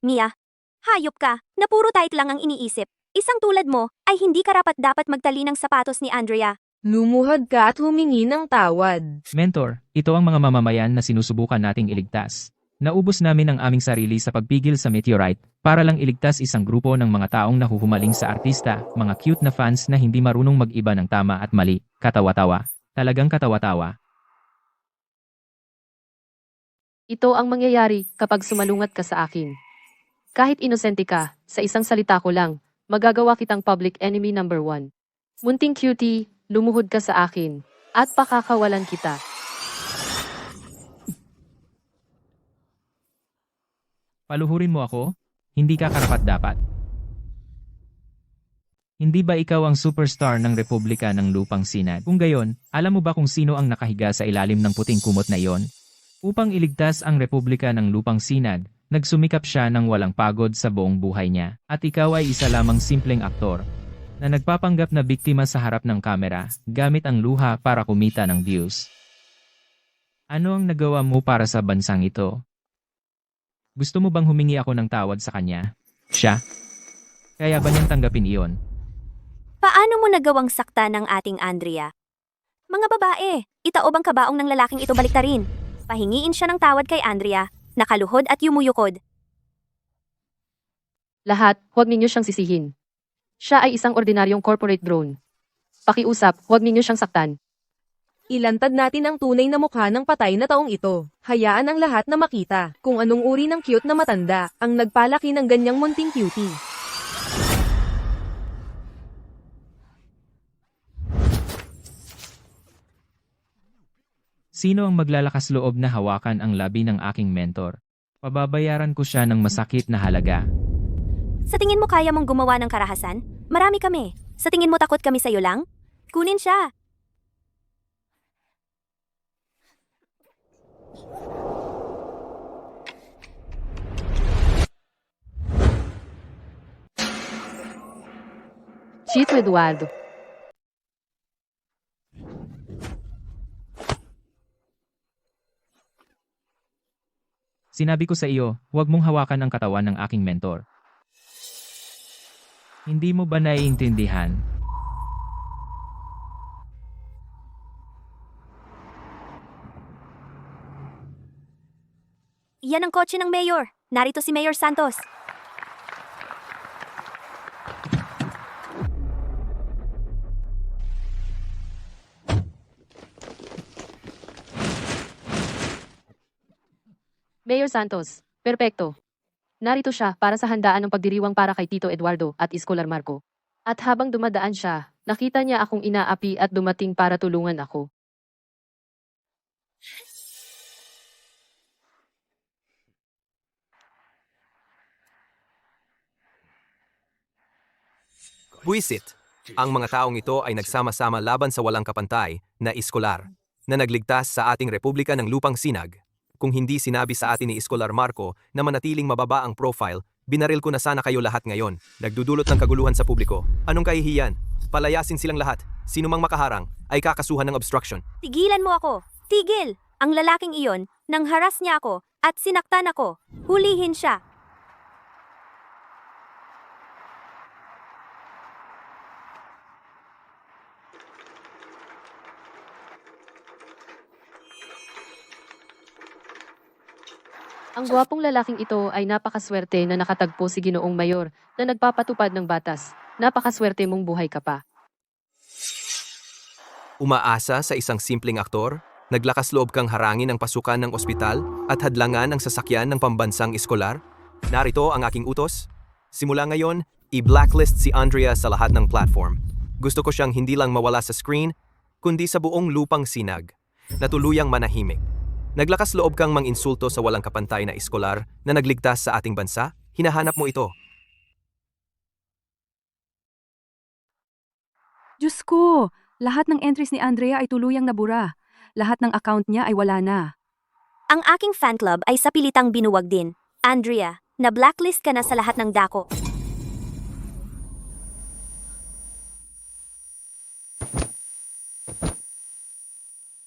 Mia, hayop ka, na puro tight lang ang iniisip. Isang tulad mo, ay hindi karapat-dapat magtali ng sapatos ni Andrea. Lumuhod ka at humingi ng tawad. Mentor, ito ang mga mamamayan na sinusubukan nating iligtas. Naubos namin ang aming sarili sa pagpigil sa meteorite para lang iligtas isang grupo ng mga taong nahuhumaling sa artista, mga cute na fans na hindi marunong mag-iba ng tama at mali. Katawa-tawa. Talagang katawa-tawa. Ito ang mangyayari kapag sumalungat ka sa akin. Kahit inosente ka, sa isang salita ko lang, magagawa kitang public enemy number 1. Munting cutie, lumuhod ka sa akin, at pakakawalan kita. Paluhurin mo ako? Hindi ka karapat-dapat. Hindi ba ikaw ang superstar ng Republika ng Lupang Sinag? Kung gayon, alam mo ba kung sino ang nakahiga sa ilalim ng puting kumot na iyon? Upang iligtas ang Republika ng Lupang Sinag, nagsumikap siya ng walang pagod sa buong buhay niya. At ikaw ay isa lamang simpleng aktor na nagpapanggap na biktima sa harap ng kamera, gamit ang luha para kumita ng views. Ano ang nagawa mo para sa bansang ito? Gusto mo bang humingi ako ng tawad sa kanya? Siya? Kaya ba niyang tanggapin iyon? Paano mo nagawang sakta ng ating Andrea? Mga babae, itaob ang kabaong ng lalaking ito baliktarin. Pahingiin siya ng tawad kay Andrea, nakaluhod at yumuyukod. Lahat, huwag ninyo siyang sisihin. Siya ay isang ordinaryong corporate drone. Pakiusap, huwag ninyo siyang saktan. Ilantad natin ang tunay na mukha ng patay na taong ito. Hayaan ang lahat na makita kung anong uri ng cute na matanda ang nagpalaki ng ganyang munting cutie. Sino ang maglalakas loob na hawakan ang labi ng aking mentor? Pababayaran ko siya ng masakit na halaga. Sa tingin mo kaya mong gumawa ng karahasan? Marami kami. Sa tingin mo takot kami sa'yo lang? Kunin siya. Chito Eduardo. Sinabi ko sa iyo, huwag mong hawakan ang katawan ng aking mentor. Hindi mo ba naiintindihan? Yan ang kotse ng Mayor. Narito si Mayor Santos. Mayor Santos, perpekto. Narito siya para sa handaan ng pagdiriwang para kay Tito Eduardo at Iskolar Marco. At habang dumadaan siya, nakita niya akong inaapi at dumating para tulungan ako. Buwisit. Ang mga taong ito ay nagsama-sama laban sa walang kapantay na Iskolar, na nagligtas sa ating Republika ng Lupang Sinag. Kung hindi sinabi sa atin ni Iskolar Marco na manatiling mababa ang profile, binaril ko na sana kayo lahat ngayon. Nagdudulot ng kaguluhan sa publiko. Anong kahihiyan? Palayasin silang lahat. Sino mang makaharang ay kakasuhan ng obstruction. Tigilan mo ako. Tigil! Ang lalaking iyon, nang haras niya ako, at sinaktan ako. Hulihin siya. Ang gwapong lalaking ito ay napakaswerte na nakatagpo si Ginoong Mayor na nagpapatupad ng batas. Napakaswerte mong buhay ka pa. Umaasa sa isang simpleng aktor, naglakas loob kang harangin ang pasukan ng ospital at hadlangan ang sasakyan ng pambansang Iskolar? Narito ang aking utos. Simula ngayon, i-blacklist si Andrea sa lahat ng platform. Gusto ko siyang hindi lang mawala sa screen, kundi sa buong Lupang Sinag, na tuluyang manahimik. Naglakas loob kang manginsulto sa walang kapantay na Iskolar na nagligtas sa ating bansa? Hinahanap mo ito. Diyos ko! Lahat ng entries ni Andrea ay tuluyang nabura. Lahat ng account niya ay wala na. Ang aking fan club ay sa pilitang binuwag din. Andrea, na-blacklist ka na sa lahat ng dako.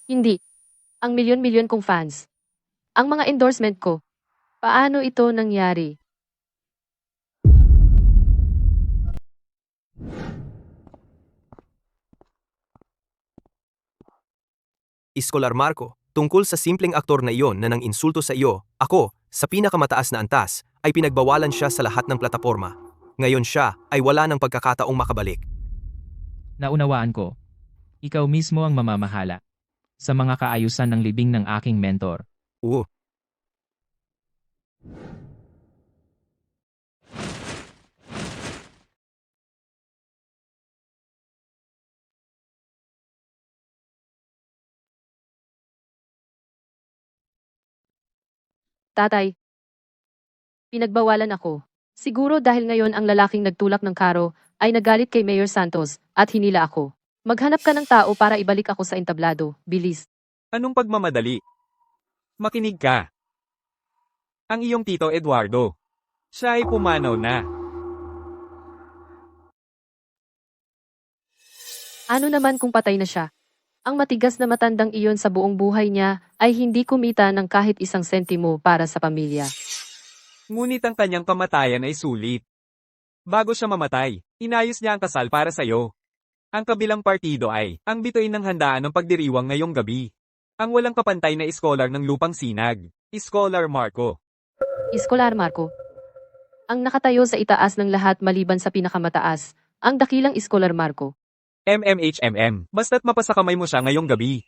Hindi. Ang milyon-milyon kong fans. Ang mga endorsement ko. Paano ito nangyari? Iskolar Marco, tungkol sa simpleng aktor na iyon na nang insulto sa iyo, ako, sa pinakamataas na antas, ay pinagbawalan siya sa lahat ng plataporma. Ngayon siya ay wala ng pagkakataong makabalik. Naunawaan ko. Ikaw mismo ang mamamahala sa mga kaayusan ng libing ng aking mentor. Oo. Tatay, pinagbawalan ako. Siguro dahil ngayon ang lalaking nagtulak ng karo ay nagalit kay Mayor Santos at hinila ako. Maghanap ka ng tao para ibalik ako sa entablado. Bilis. Anong pagmamadali? Makinig ka. Ang iyong tito Eduardo. Siya ay pumanaw na. Ano naman kung patay na siya? Ang matigas na matandang iyon sa buong buhay niya ay hindi kumita ng kahit isang sentimo para sa pamilya. Ngunit ang kanyang kamatayan ay sulit. Bago siya mamatay, inayos niya ang kasal para sa'yo. Ang kabilang partido ay, ang bituin ng handaan ng pagdiriwang ngayong gabi. Ang walang kapantay na iskolar ng lupang sinag, Iskolar Marco. Iskolar Marco. Ang nakatayo sa itaas ng lahat maliban sa pinakamataas, ang dakilang Iskolar Marco. MMHMM, basta't mapasakamay mo siya ngayong gabi.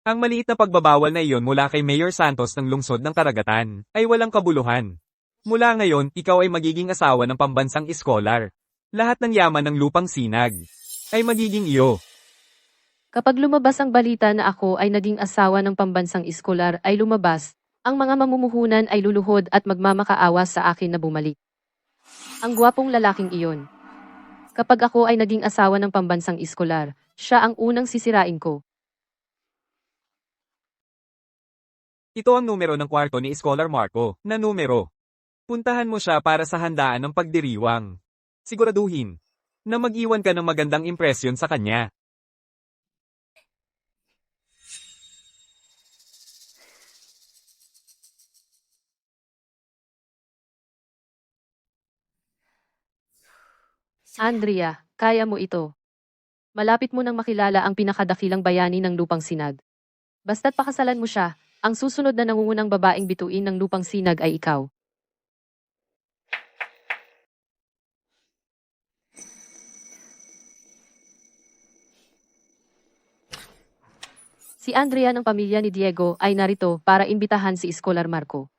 Ang maliit na pagbabawal na iyon mula kay Mayor Santos ng lungsod ng Karagatan, ay walang kabuluhan. Mula ngayon, ikaw ay magiging asawa ng pambansang iskolar. Lahat ng yaman ng lupang sinag ay magiging iyo. Kapag lumabas ang balita na ako ay naging asawa ng pambansang iskolar ay lumabas, ang mga mamumuhunan ay luluhod at magmamakaawa sa akin na bumalik. Ang gwapong lalaking iyon. Kapag ako ay naging asawa ng pambansang iskolar, siya ang unang sisirain ko. Ito ang numero ng kwarto ni Iskolar Marco, na numero. Puntahan mo siya para sa handaan ng pagdiriwang. Siguraduhin na mag-iwan ka ng magandang impresyon sa kanya. Andrea, kaya mo ito. Malapit mo nang makilala ang pinakadakilang bayani ng lupang sinag. Basta't pakasalan mo siya, ang susunod na nangungunang babaeng bituin ng lupang sinag ay ikaw. Si Andrea ng pamilya ni Diego ay narito para imbitahan si Iskolar Marco.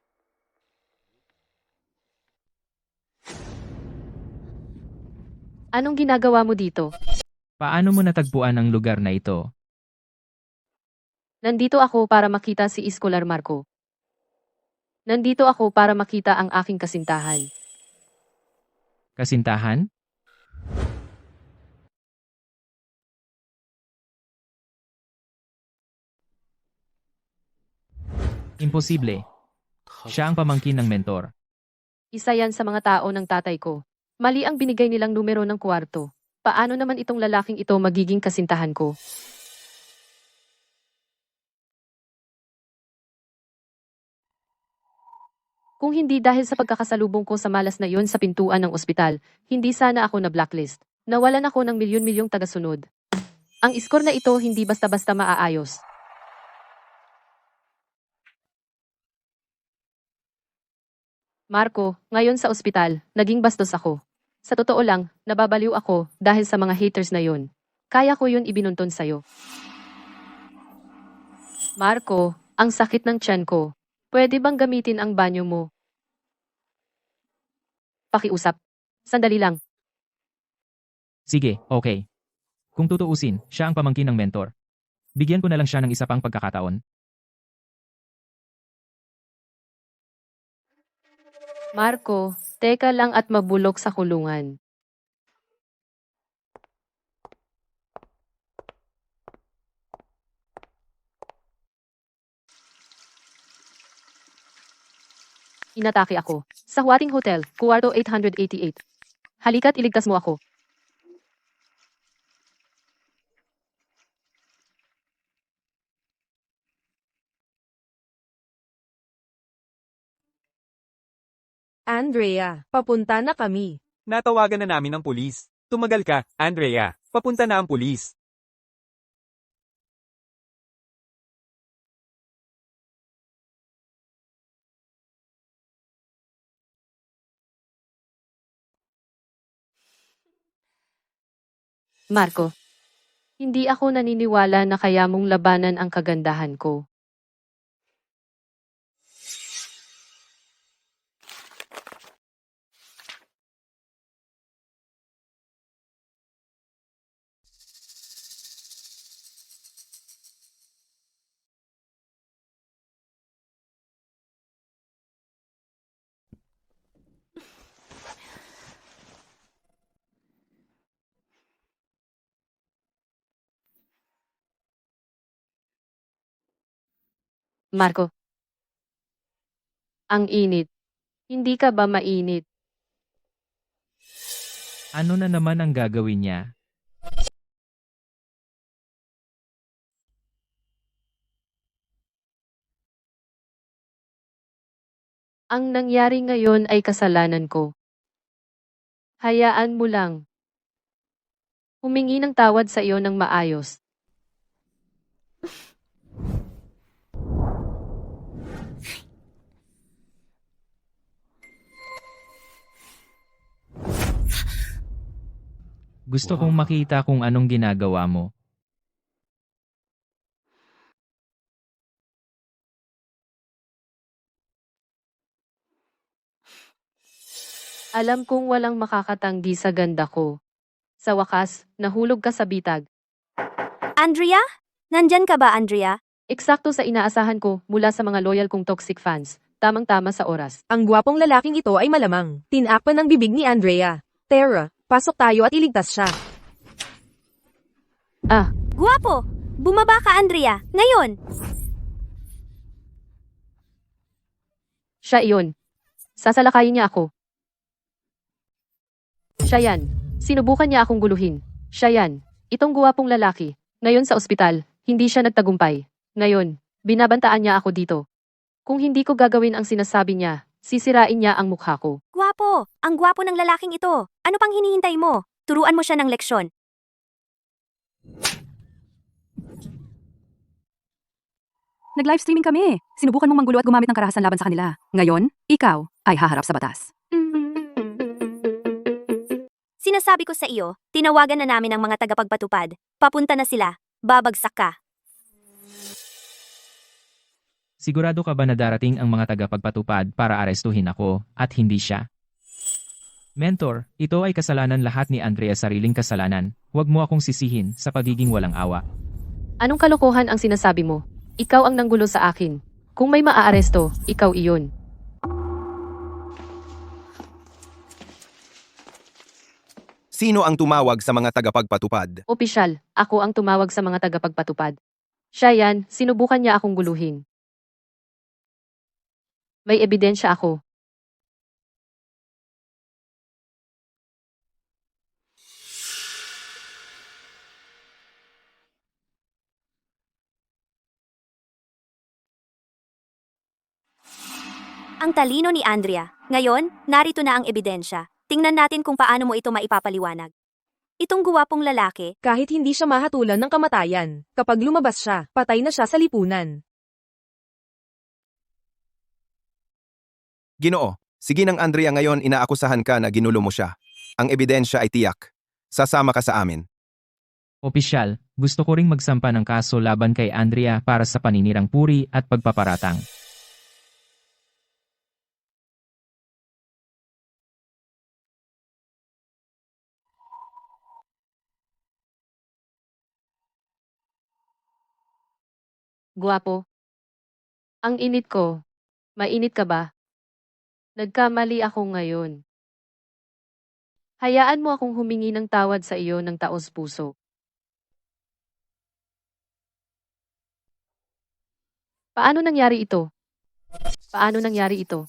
Anong ginagawa mo dito? Paano mo natagpuan ang lugar na ito? Nandito ako para makita si Iskolar Marco. Nandito ako para makita ang aking kasintahan. Kasintahan? Imposible. Siya ang pamangkin ng mentor. Isa yan sa mga tao ng tatay ko. Mali ang binigay nilang numero ng kwarto. Paano naman itong lalaking ito magiging kasintahan ko? Kung hindi dahil sa pagkakasalubong ko sa malas na yon sa pintuan ng ospital, hindi sana ako na blacklist. Nawalan ako ng milyon-milyong tagasunod. Ang iskor na ito hindi basta-basta maaayos. Marco, ngayon sa ospital, naging bastos ako. Sa totoo lang, nababaliw ako dahil sa mga haters na yon. Kaya ko yun ibinunton sa'yo. Marco, ang sakit ng tiyan ko. Pwede bang gamitin ang banyo mo? Pakiusap. Sandali lang. Sige, okay. Kung tutuusin, siya ang pamangkin ng mentor. Bigyan ko na lang siya ng isa pang pagkakataon. Marco, teka lang at mabulok sa kulungan. Inatake ako. Sa Huating Hotel, Kuwarto 888. Halika't iligtas mo ako. Andrea, papunta na kami. Natawagan na namin ang pulis. Tumagal ka, Andrea. Papunta na ang pulis. Marco, hindi ako naniniwala na kaya mong labanan ang kagandahan ko. Marco, ang init. Hindi ka ba mainit? Ano na naman ang gagawin niya? Ang nangyari ngayon ay kasalanan ko. Hayaan mo lang. Humingi ng tawad sa iyo ng maayos. Gusto kong makita kung anong ginagawa mo. Alam kong walang makakatanggi sa ganda ko. Sa wakas, nahulog ka sa bitag. Andrea? Nandyan ka ba, Andrea? Eksakto sa inaasahan ko mula sa mga loyal kong toxic fans. Tamang-tama sa oras. Ang gwapong lalaking ito ay malamang. Tinakpan ng bibig ni Andrea. Tara, pasok tayo at iligtas siya. Ah, Guwapo! Bumaba ka, Andrea. Ngayon! siya iyon. Sasalakayin niya ako. Siya yan. Sinubukan niya akong guluhin. Siya yan. Itong guwapong lalaki. Ngayon sa ospital, hindi siya nagtagumpay. Ngayon, binabantaan niya ako dito. Kung hindi ko gagawin ang sinasabi niya, sisirain niya ang mukha ko. Guwapo! Ang guwapo ng lalaking ito. Ano pang hinihintay mo? Turuan mo siya ng leksyon. Nag-live streaming kami. Sinubukan mong manggulo at gumamit ng karahasan laban sa kanila. Ngayon, ikaw ay haharap sa batas. Sinasabi ko sa iyo, tinawagan na namin ang mga tagapagpatupad. Papunta na sila. Babagsak ka. Sigurado ka ba na darating ang mga tagapagpatupad para arestuhin ako at hindi siya? Mentor, ito ay kasalanan lahat ni Andrea, sariling kasalanan. Huwag mo akong sisihin sa pagiging walang awa. Anong kalokohan ang sinasabi mo? Ikaw ang nanggulo sa akin. Kung may maaaresto, ikaw iyon. Sino ang tumawag sa mga tagapagpatupad? Opisyal, ako ang tumawag sa mga tagapagpatupad. Siya yan, sinubukan niya akong guluhin. May ebidensya ako. Ang talino ni Andrea. Ngayon, narito na ang ebidensya. Tingnan natin kung paano mo ito maipapaliwanag. Itong guwapong lalaki, Kahit hindi siya mahatulan ng kamatayan, kapag lumabas siya, patay na siya sa lipunan. Ginoo, sige nang Andrea, ngayon inaakusahan ka na ginulo mo siya. Ang ebidensya ay tiyak. Sasama ka sa amin. Opisyal, gusto ko ring magsampa ng kaso laban kay Andrea para sa paninirang puri at pagpaparatang. Guwapo. Ang init ko. Mainit ka ba? Nagkamali ako ngayon. Hayaan mo akong humingi ng tawad sa iyo ng taos puso. Paano nangyari ito? Paano nangyari ito?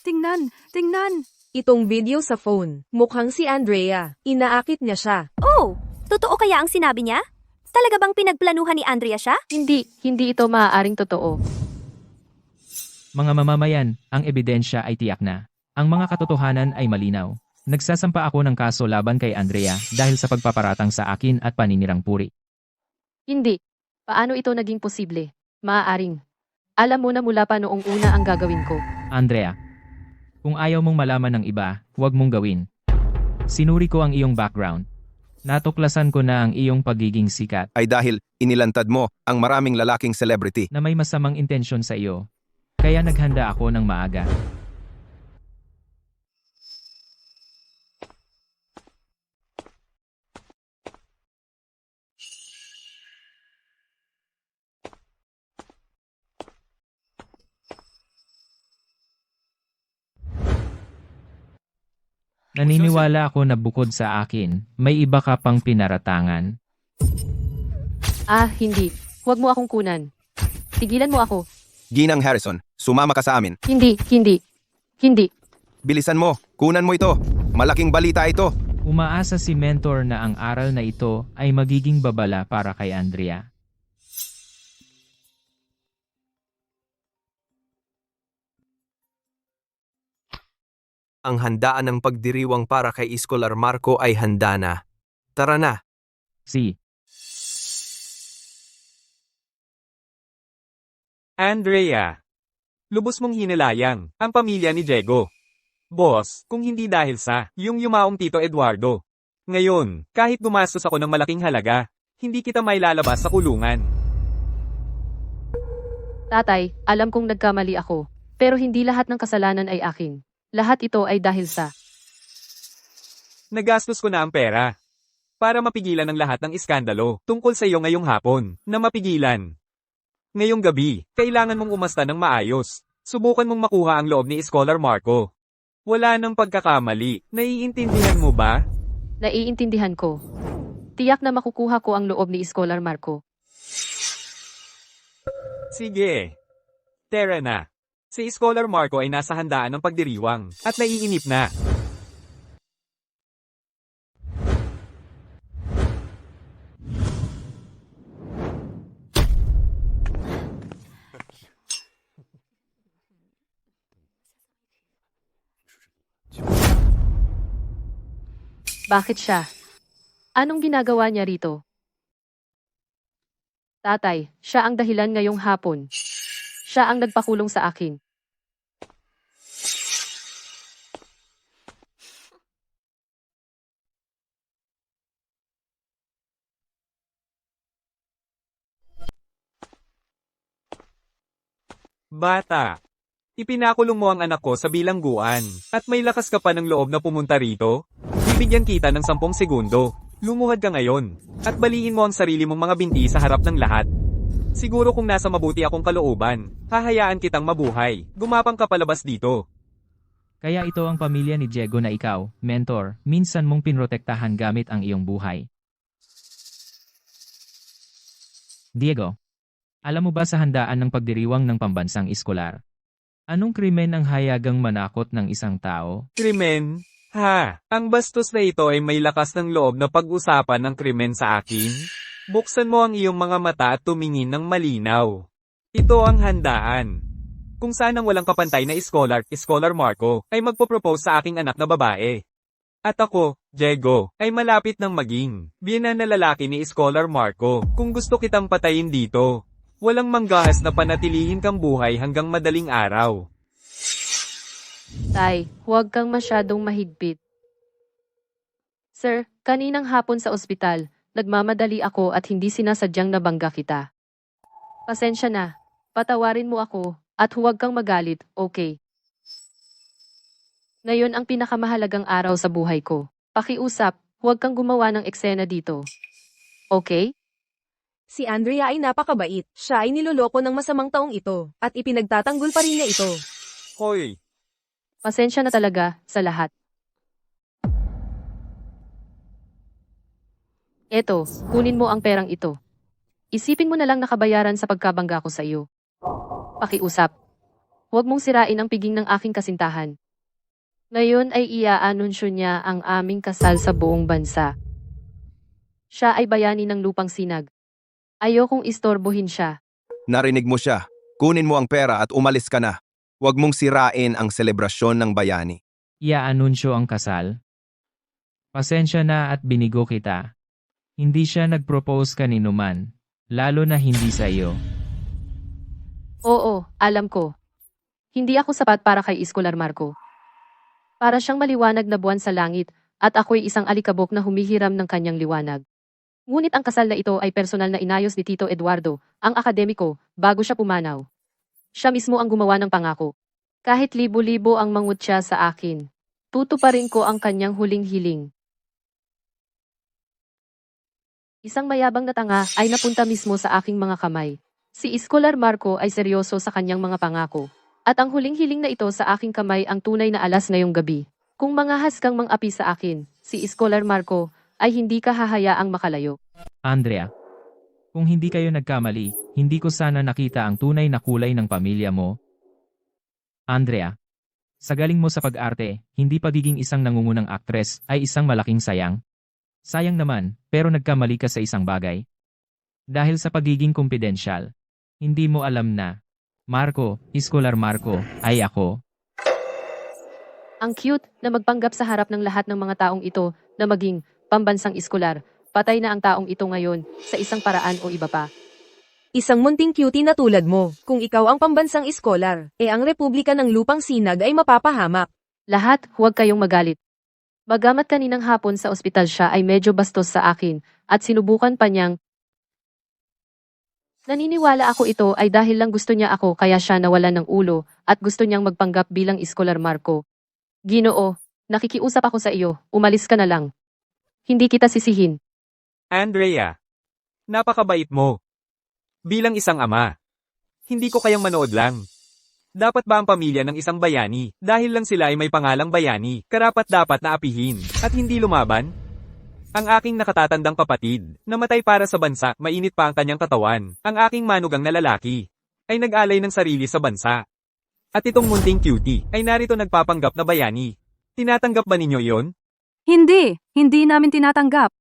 Tingnan! Tingnan! Itong video sa phone, mukhang si Andrea. Inaakit niya siya. oh, totoo kaya ang sinabi niya? Talaga bang pinagplanuhan ni Andrea siya? Hindi ito maaaring totoo. Mga mamamayan, ang ebidensya ay tiyak na. Ang mga katotohanan ay malinaw. Nagsasampa ako ng kaso laban kay Andrea dahil sa pagpaparatang sa akin at paninirang puri. Hindi. Paano ito naging posible? Maaaring. Alam mo na mula pa noong una ang gagawin ko. Andrea, kung ayaw mong malaman ng iba, huwag mong gawin. Sinuri ko ang iyong background. Natuklasan ko na ang iyong pagiging sikat Ay dahil inilantad mo ang maraming lalaking celebrity. na may masamang intensyon sa iyo. Kaya naghanda ako ng maaga. Naniniwala ako na bukod sa akin, may iba ka pang pinaratangan. Ah, hindi. Huwag mo akong kunan. Tigilan mo ako. Ginang Harrison, sumama ka sa amin. Hindi. Bilisan mo, kunan mo ito. Malaking balita ito. Umaasa si Mentor na ang aral na ito ay magiging babala para kay Andrea. Ang handaan ng pagdiriwang para kay Iskolar Marco ay handa na. Tara na. Si Andrea. Lubos mong hinilayang ang pamilya ni Diego. Boss, kung hindi dahil sa yung yumaong Tito Eduardo. Ngayon, kahit gumastos ako ng malaking halaga, hindi kita mailalabas sa kulungan. Tatay, alam kong nagkamali ako. Pero hindi lahat ng kasalanan ay akin. Lahat ito ay dahil sa... Nagastos ko na ang pera. Para mapigilan ang lahat ng iskandalo tungkol sa iyo ngayong hapon, na mapigilan. Ngayong gabi, kailangan mong umasta ng maayos. Subukan mong makuha ang loob ni Scholar Marco. Wala nang pagkakamali. Naiintindihan mo ba? Naiintindihan ko. Tiyak na makukuha ko ang loob ni Scholar Marco. Sige. Tara na. Si Scholar Marco ay nasa handaan ng pagdiriwang at naiinip na. Bakit siya? Anong ginagawa niya rito? Tatay, siya ang dahilan ngayong hapon. Siya ang nagpakulong sa akin. Bata, ipinakulong mo ang anak ko sa bilangguan at may lakas ka pa ng loob na pumunta rito? Bibigyan kita ng 10 segundo. Lumuhad ka ngayon at baliin mo ang sarili mong mga binti sa harap ng lahat. Siguro kung nasa mabuti akong kalooban, hahayaan kitang mabuhay. Gumapang ka palabas dito. Kaya ito ang pamilya ni Diego na ikaw, Mentor, minsan mong pinrotektahan gamit ang iyong buhay. Diego, alam mo ba sa handaan ng pagdiriwang ng pambansang iskolar? Anong krimen ang hayagang manakot ng isang tao? Krimen? Ha, ang bastos na ito ay may lakas ng loob na pag-usapan ng krimen sa akin? Buksan mo ang iyong mga mata at tumingin ng malinaw. Ito ang handaan. Kung saan ang walang kapantay na Scholar Marco, ay magpo-propose sa aking anak na babae. At ako, Diego, ay malapit ng maging biyenan na lalaki ni Scholar Marco. Kung gusto kitang patayin dito, walang manggahas na panatilihin kang buhay hanggang madaling araw. Tay, huwag kang masyadong mahigpit. Sir, kaninang hapon sa ospital, nagmamadali ako at hindi sinasadyang nabangga kita. Pasensya na. Patawarin mo ako at huwag kang magalit, okay? Ngayon ang pinakamahalagang araw sa buhay ko. Pakiusap, huwag kang gumawa ng eksena dito. Okay? Si Andrea ay napakabait. Siya ay niloloko ng masamang taong ito, at ipinagtatanggol pa rin niya ito. Hoy, Pasensya na talaga sa lahat. Eto, kunin mo ang perang ito. Isipin mo na lang nakabayaran sa pagkabangga ko sa iyo. Pakiusap. Huwag mong sirain ang piging ng aking kasintahan. Ngayon ay iaanunsyo niya ang aming kasal sa buong bansa. Siya ay bayani ng lupang sinag. Ayokong istorbohin siya. Narinig mo siya. Kunin mo ang pera at umalis ka na. Huwag mong sirain ang selebrasyon ng bayani. Iaanunsyo ang kasal? Pasensya na at binigo kita. Hindi siya nag-propose kanino man, lalo na hindi sa iyo. Oo, alam ko. Hindi ako sapat para kay Scholar Marco. Para siyang maliwanag na buwan sa langit, at ako'y isang alikabok na humihiram ng kanyang liwanag. Ngunit ang kasal na ito ay personal na inayos ni Tito Eduardo, ang akademiko, bago siya pumanaw. Siya mismo ang gumawa ng pangako. Kahit libo-libo ang mangutya sa akin, tutuparin ko ang kanyang huling hiling. Isang mayabang na tanga ay napunta mismo sa aking mga kamay. Si Escolar Marco ay seryoso sa kanyang mga pangako. At ang huling hiling na ito sa aking kamay ang tunay na alas ngayong gabi. Kung mangahas kang mang-api sa akin, si Escolar Marco, ay hindi ka hahayaang makalayo. Andrea, kung hindi kayo nagkamali, hindi ko sana nakita ang tunay na kulay ng pamilya mo. Andrea, sa galing mo sa pag-arte, hindi pagiging isang nangungunang aktres ay isang malaking sayang. Sayang naman, pero nagkamali ka sa isang bagay. Dahil sa pagiging kumpidensyal, hindi mo alam na, Marco, Escolar Marco, ay ako. Ang cute na magpanggap sa harap ng lahat ng mga taong ito na maging pambansang eskolar. Patay na ang taong ito ngayon sa isang paraan o iba pa. Isang munting cutie na tulad mo, kung ikaw ang pambansang eskolar, ang Republika ng Lupang Sinag ay mapapahamak. Lahat, huwag kayong magalit. Bagamat kaninang hapon sa ospital siya ay medyo bastos sa akin at sinubukan pa niyang naniniwala ako ito ay dahil lang gusto niya ako kaya siya nawalan ng ulo at gusto niyang magpanggap bilang Escolar Marco. Ginoo, nakikiusap ako sa iyo, umalis ka na lang. Hindi kita sisihin. Andrea, napakabait mo. Bilang isang ama, hindi ko kayang manood lang. Dapat ba ang pamilya ng isang bayani, dahil lang sila ay may pangalang bayani, karapat-dapat na apihin, at hindi lumaban? Ang aking nakatatandang kapatid, namatay para sa bansa, mainit pa ang kanyang katawan, ang aking manugang na lalaki, ay nag-alay ng sarili sa bansa. At itong munting cutie, ay narito nagpapanggap na bayani. Tinatanggap ba ninyo iyon? Hindi namin tinatanggap.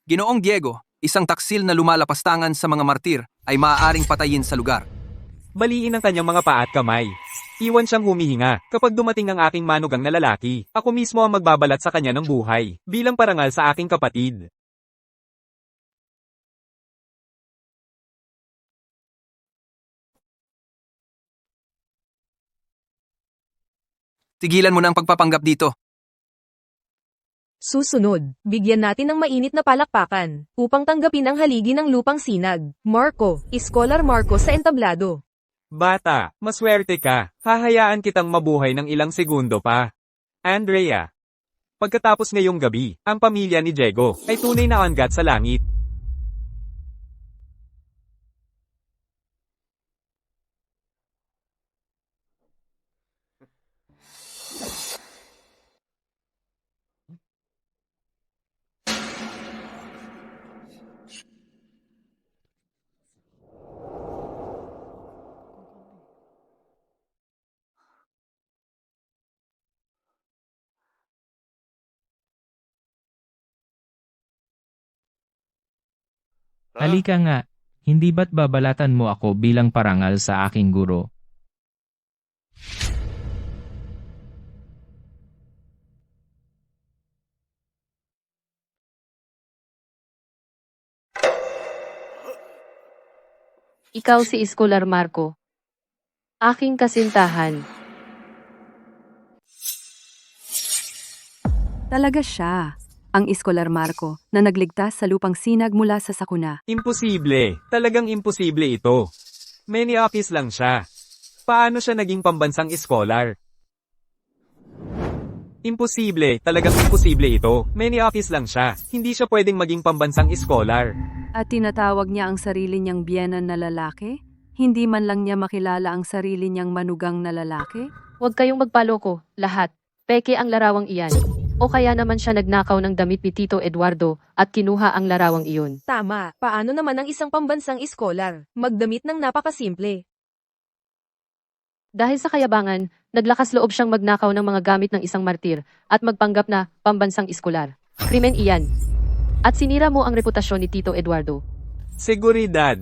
Ginoong Diego, isang taksil na lumalapastangan sa mga martir, ay maaaring patayin sa lugar. Baliin ang kanyang mga paa at kamay. Iwan siyang humihinga. Kapag dumating ang aking manugang na lalaki, ako mismo ang magbabalat sa kanya ng buhay, bilang parangal sa aking kapatid. Tigilan mo na ang pagpapanggap dito. Susunod, bigyan natin ng mainit na palakpakan upang tanggapin ang haligi ng Lupang Sinag. Marco, Escolar Marco sa entablado. Bata, maswerte ka. Hahayaan kitang mabuhay ng ilang segundo pa. Andrea. Pagkatapos ngayong gabi, ang pamilya ni Diego ay tunay na anggat sa langit. Halika nga, hindi ba't babalatan mo ako bilang parangal sa aking guro? Ikaw si Escolar Marco. Aking kasintahan. Talaga siya, ang Escolar Marco, na nagligtas sa Lupang Sinag mula sa sakuna. Imposible. Talagang imposible ito. Many office lang siya. Paano siya naging pambansang eskolar? Imposible. Talagang imposible ito. Many office lang siya. Hindi siya pwedeng maging pambansang eskolar. At tinatawag niya ang sarili niyang biyenan na lalaki? Hindi man lang niya makilala ang sarili niyang manugang na lalaki? Huwag kayong magpaloko, lahat. Peke ang larawang iyan. O kaya naman siya nagnakaw ng damit ni Tito Eduardo at kinuha ang larawang iyon. Tama, paano naman ang isang pambansang eskolar? Magdamit ng napakasimple. Dahil sa kayabangan, naglakas loob siyang magnakaw ng mga gamit ng isang martir at magpanggap na pambansang eskolar. Krimen iyan. At sinira mo ang reputasyon ni Tito Eduardo. Seguridad.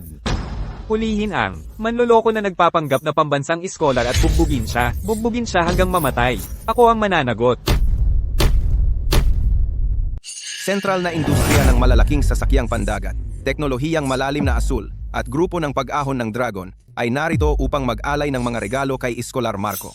Hulihin ang manloloko na nagpapanggap na pambansang eskolar at bugbugin siya. Bugbugin siya hanggang mamatay. Ako ang mananagot. Sentral na industriya ng malalaking sasakyang pandagat, teknolohiyang malalim na asul, at grupo ng pag-ahon ng Dragon ay narito upang mag-alay ng mga regalo kay Escolar Marco.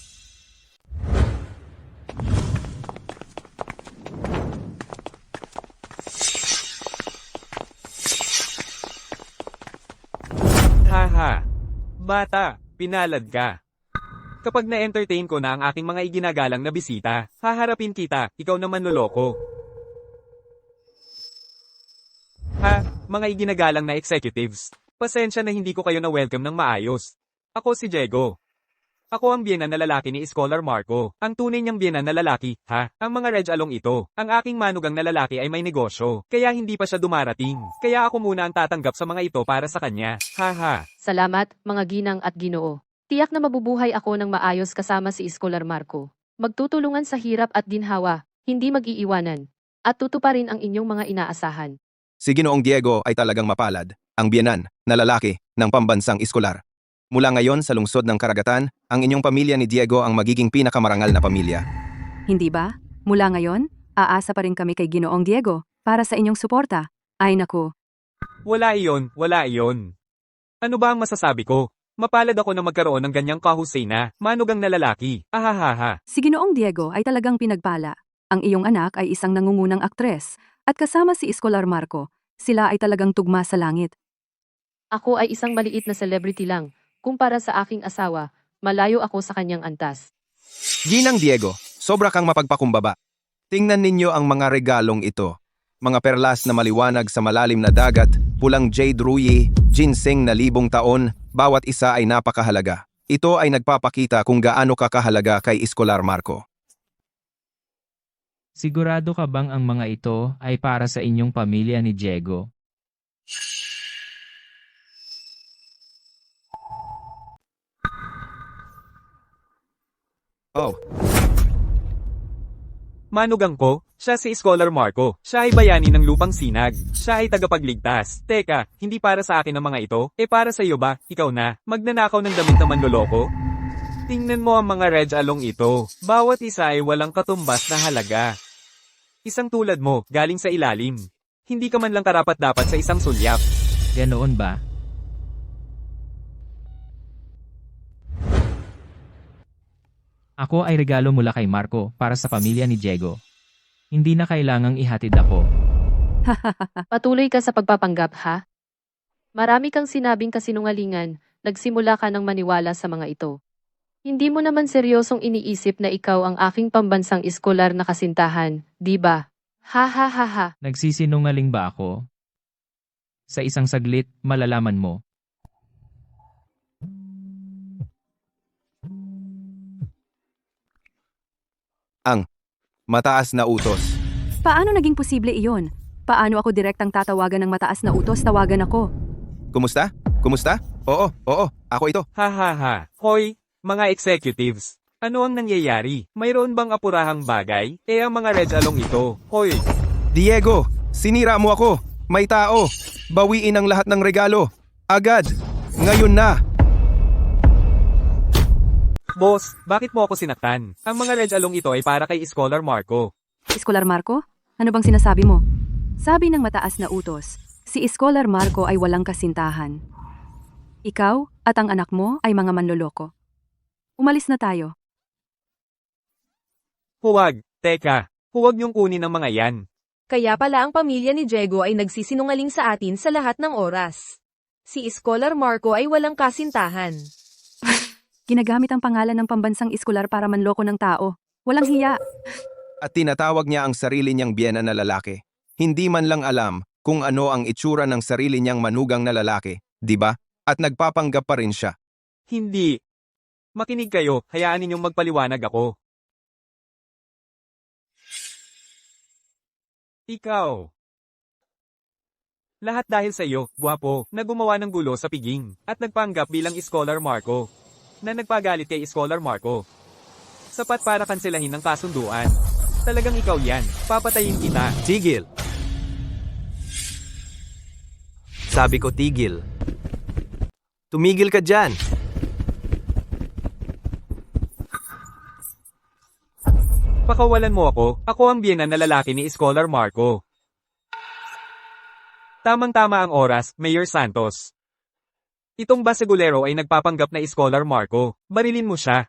Bata, pinalad ka. Kapag na-entertain ko na ang aking mga iginagalang na bisita, haharapin kita, ikaw naman loloko. Ha, mga iginagalang na executives. Pasensya na hindi ko kayo na-welcome ng maayos. Ako si Diego. Ako ang biyenan na lalaki ni Scholar Marco. Ang tunay niyang biyenan na lalaki, ha? Ang mga Reg Along ito. Ang aking manugang na lalaki ay may negosyo, kaya hindi pa siya dumarating. Kaya ako muna ang tatanggap sa mga ito para sa kanya. Haha. Salamat, mga ginang at ginoo. Tiyak na mabubuhay ako ng maayos kasama si Scholar Marco. Magtutulungan sa hirap at ginhawa, hindi mag-iiwanan. At tutuparin ang inyong mga inaasahan. Si Ginoong Diego ay talagang mapalad, ang biyenan na lalaki ng pambansang iskolar. Mula ngayon sa lungsod ng Karagatan, ang inyong pamilya ni Diego ang magiging pinakamarangal na pamilya. Hindi ba? Mula ngayon, aasa pa rin kami kay Ginoong Diego para sa inyong suporta. Ay naku, Wala iyon, wala iyon. Ano ba ang masasabi ko? Mapalad ako na magkaroon ng ganyang kahusay na, manugang na lalaki. Ahahaha. si Ginoong Diego ay talagang pinagpala. Ang iyong anak ay isang nangungunang aktres at kasama si Scholar Marco. Sila ay talagang tugma sa langit. Ako ay isang maliit na celebrity lang. Kumpara sa aking asawa, malayo ako sa kanyang antas. Ginang Diego, sobra kang mapagpakumbaba. Tingnan ninyo ang mga regalong ito. Mga perlas na maliwanag sa malalim na dagat, pulang jade ruyi, ginseng na 1,000 taon, bawat isa ay napakahalaga. Ito ay nagpapakita kung gaano kakahalaga kay Scholar Marco. Sigurado ka bang ang mga ito ay para sa inyong pamilya ni Diego? Oh, Manugang ko, siya si Scholar Marco. Siya ay bayani ng lupang sinag. Siya ay tagapagligtas. Teka, hindi para sa akin ang mga ito? Para sa iyo ba? Ikaw na, magnanakaw ng damit na manloloko? Tingnan mo ang mga Reg Along ito. Bawat isa ay walang katumbas na halaga. Isang tulad mo, galing sa ilalim. Hindi ka man lang karapat-dapat sa isang sulyap. Ganoon ba? Ako ay regalo mula kay Marco para sa pamilya ni Diego. Hindi na kailangang ihatid ako. Patuloy ka sa pagpapanggap, ha? Marami kang sinabing kasinungalingan, nagsimula ka ng maniwala sa mga ito. Hindi mo naman seryosong iniisip na ikaw ang aking pambansang iskolar na kasintahan, di ba? Ha ha ha ha. Nagsisinungaling ba ako? Sa isang saglit, malalaman mo. mataas na utos. Paano naging posible iyon? Paano ako direktang tatawagan ng mataas na utos? Tawagan ako. Kumusta? Kumusta? Oo, ako ito. Ha ha ha. Hoy, mga executives. Ano ang nangyayari? Mayroon bang apurahang bagay? Ang mga Reg Along ito. Hoy, Diego, sinira mo ako. May tao. Bawiin ang lahat ng regalo. Agad. Ngayon na. boss, bakit mo ako sinaktan? Ang mga Reg Along ito ay para kay Scholar Marco. Scholar Marco? Ano bang sinasabi mo? Sabi ng mataas na utos, si Scholar Marco ay walang kasintahan. Ikaw at ang anak mo ay mga manloloko. Umalis na tayo. Huwag, teka, huwag niyong kunin ang mga yan. Kaya pala ang pamilya ni Diego ay nagsisinungaling sa atin sa lahat ng oras. Si Scholar Marco ay walang kasintahan. Ginagamit ang pangalan ng pambansang iskolar para manloko ng tao. Walang hiya. At tinatawag niya ang sarili niyang biyena na lalaki. Hindi man lang alam kung ano ang itsura ng sarili niyang manugang na lalaki, di ba? At nagpapanggap pa rin siya. Hindi. Makinig kayo, hayaan ninyong magpaliwanag ako. Ikaw. Lahat dahil sa iyo, gwapo, na gumawa ng gulo sa piging, at nagpanggap bilang Scholar Marco. Na nagpagalit kay Scholar Marco. Sapat para kanselahin ng kasunduan. Talagang ikaw yan, papatayin kita. Tigil! Sabi ko tigil. Tumigil ka dyan! Pakawalan mo ako ang biyena na lalaki ni Scholar Marco. Tamang-tama ang oras, Mayor Santos. Itong basegulero ay nagpapanggap na Scholar Marco. Barilin mo siya.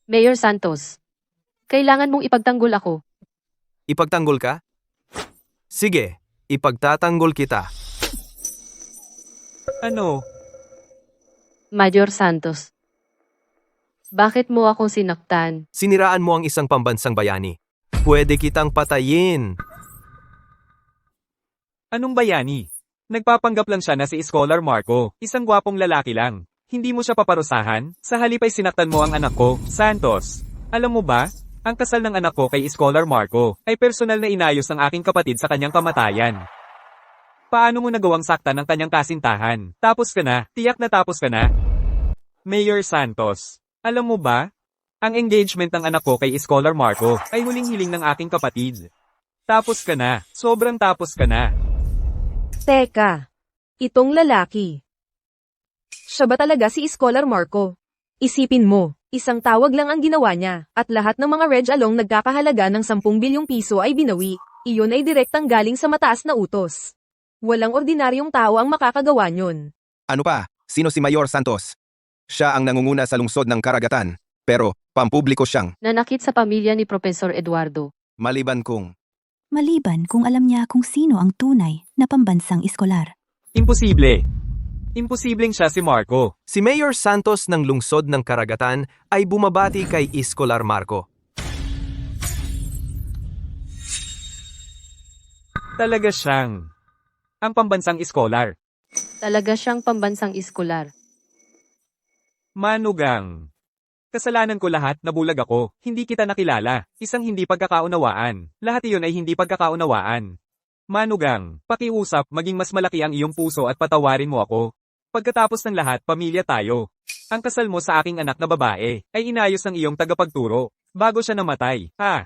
Mayor Santos, kailangan mong ipagtanggol ako. Ipagtanggol ka? Sige, ipagtatanggol kita. Ano? Major Santos. Bakit mo ako sinaktan? Siniraan mo ang isang pambansang bayani. Pwede kitang patayin. Anong bayani? Nagpapanggap lang siya na si Scholar Marco, isang gwapong lalaki lang. Hindi mo siya paparusahan? Sa halip ay sinaktan mo ang anak ko, Santos. Alam mo ba? Ang kasal ng anak ko kay Scholar Marco ay personal na inayos ng aking kapatid sa kanyang kamatayan. Paano mo nagawang saktan ng kanyang kasintahan? Tapos ka na, tiyak na tapos ka na. Mayor Santos, alam mo ba? Ang engagement ng anak ko kay Scholar Marco ay huling-hiling ng aking kapatid. Tapos ka na, sobrang tapos ka na. Teka. Itong lalaki. Siya ba talaga si Scholar Marco? Isipin mo, isang tawag lang ang ginawa niya, at lahat ng mga Reg Along nagkakahalaga ng 10 bilyong piso ay binawi. Iyon ay direktang galing sa mataas na utos. Walang ordinaryong tao ang makakagawa niyon. Ano pa? Sino si Mayor Santos? Siya ang nangunguna sa lungsod ng Karagatan, pero pampubliko siyang, Nanakit sa pamilya ni Professor Eduardo. maliban kung Maliban kung alam niya kung sino ang tunay na pambansang iskolar. Imposible. Imposibleng siya si Marco. Si Mayor Santos ng lungsod ng Karagatan ay bumabati kay Scholar Marco. Talaga siyang ang pambansang iskolar. Talaga siyang pambansang iskolar. Manugang. Kasalanan ko lahat, nabulag ako. Hindi kita nakilala. Isang hindi pagkakaunawaan. Lahat iyon ay hindi pagkakaunawaan. Manugang, pakiusap, maging mas malaki ang iyong puso at patawarin mo ako. Pagkatapos ng lahat, pamilya tayo. Ang kasal mo sa aking anak na babae ay inayos ng iyong tagapagturo bago siya namatay, ha?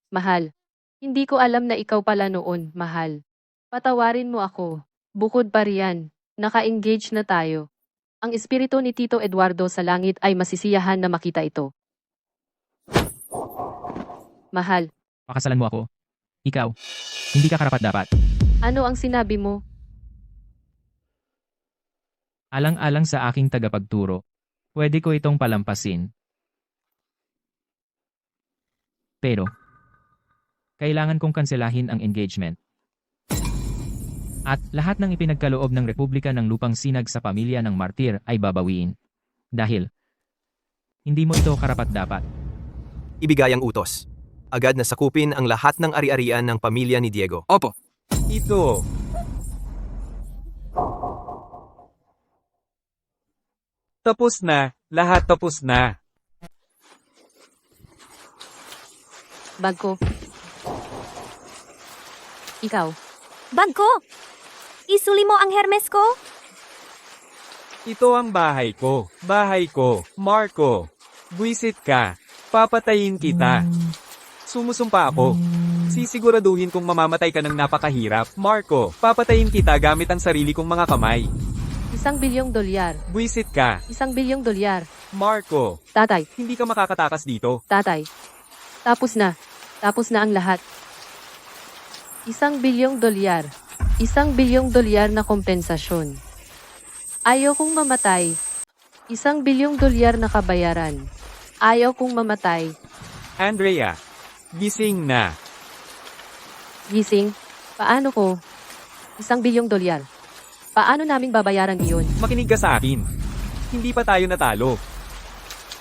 Mahal. Hindi ko alam na ikaw pala noon, mahal. Patawarin mo ako. Bukod pa riyan, naka-engage na tayo. Ang espiritu ni Tito Eduardo sa langit ay masisiyahan na makita ito. Mahal, Pakasalan mo ako. Ikaw. Hindi ka karapat-dapat. ano ang sinabi mo? Alang-alang sa aking tagapagturo. Pwede ko itong palampasin. Pero, kailangan kong kanselahin ang engagement. At lahat ng ipinagkaloob ng Republika ng Lupang Sinag sa pamilya ng martir ay babawiin. Dahil, hindi mo ito karapat-dapat. Ibigay ang utos. Agad na sakupin ang lahat ng ari-arian ng pamilya ni Diego. Opo. Ito. Tapos na, lahat tapos na. Bag ko. Ikaw. Bag ko! Isuli mo ang Hermes ko? Ito ang bahay ko. Bahay ko. Marco. Buisit ka. Papatayin kita. Sumusumpa ako. Sisiguraduhin kong mamamatay ka ng napakahirap. Marco, papatayin kita gamit ang sarili kong mga kamay. $1 bilyong. Buisit ka. $1 bilyong. Marco, Tatay, hindi ka makakatakas dito. tatay. Tapos na. Tapos na ang lahat. $1 bilyong. $1 bilyong na kompensasyon. Ayaw kong mamatay. $1 bilyong na kabayaran. Ayaw kong mamatay. Andrea, gising na. Gising? Paano ko? $1 bilyong. Paano naming babayaran iyon? Makinig ka sa akin. Hindi pa tayo natalo.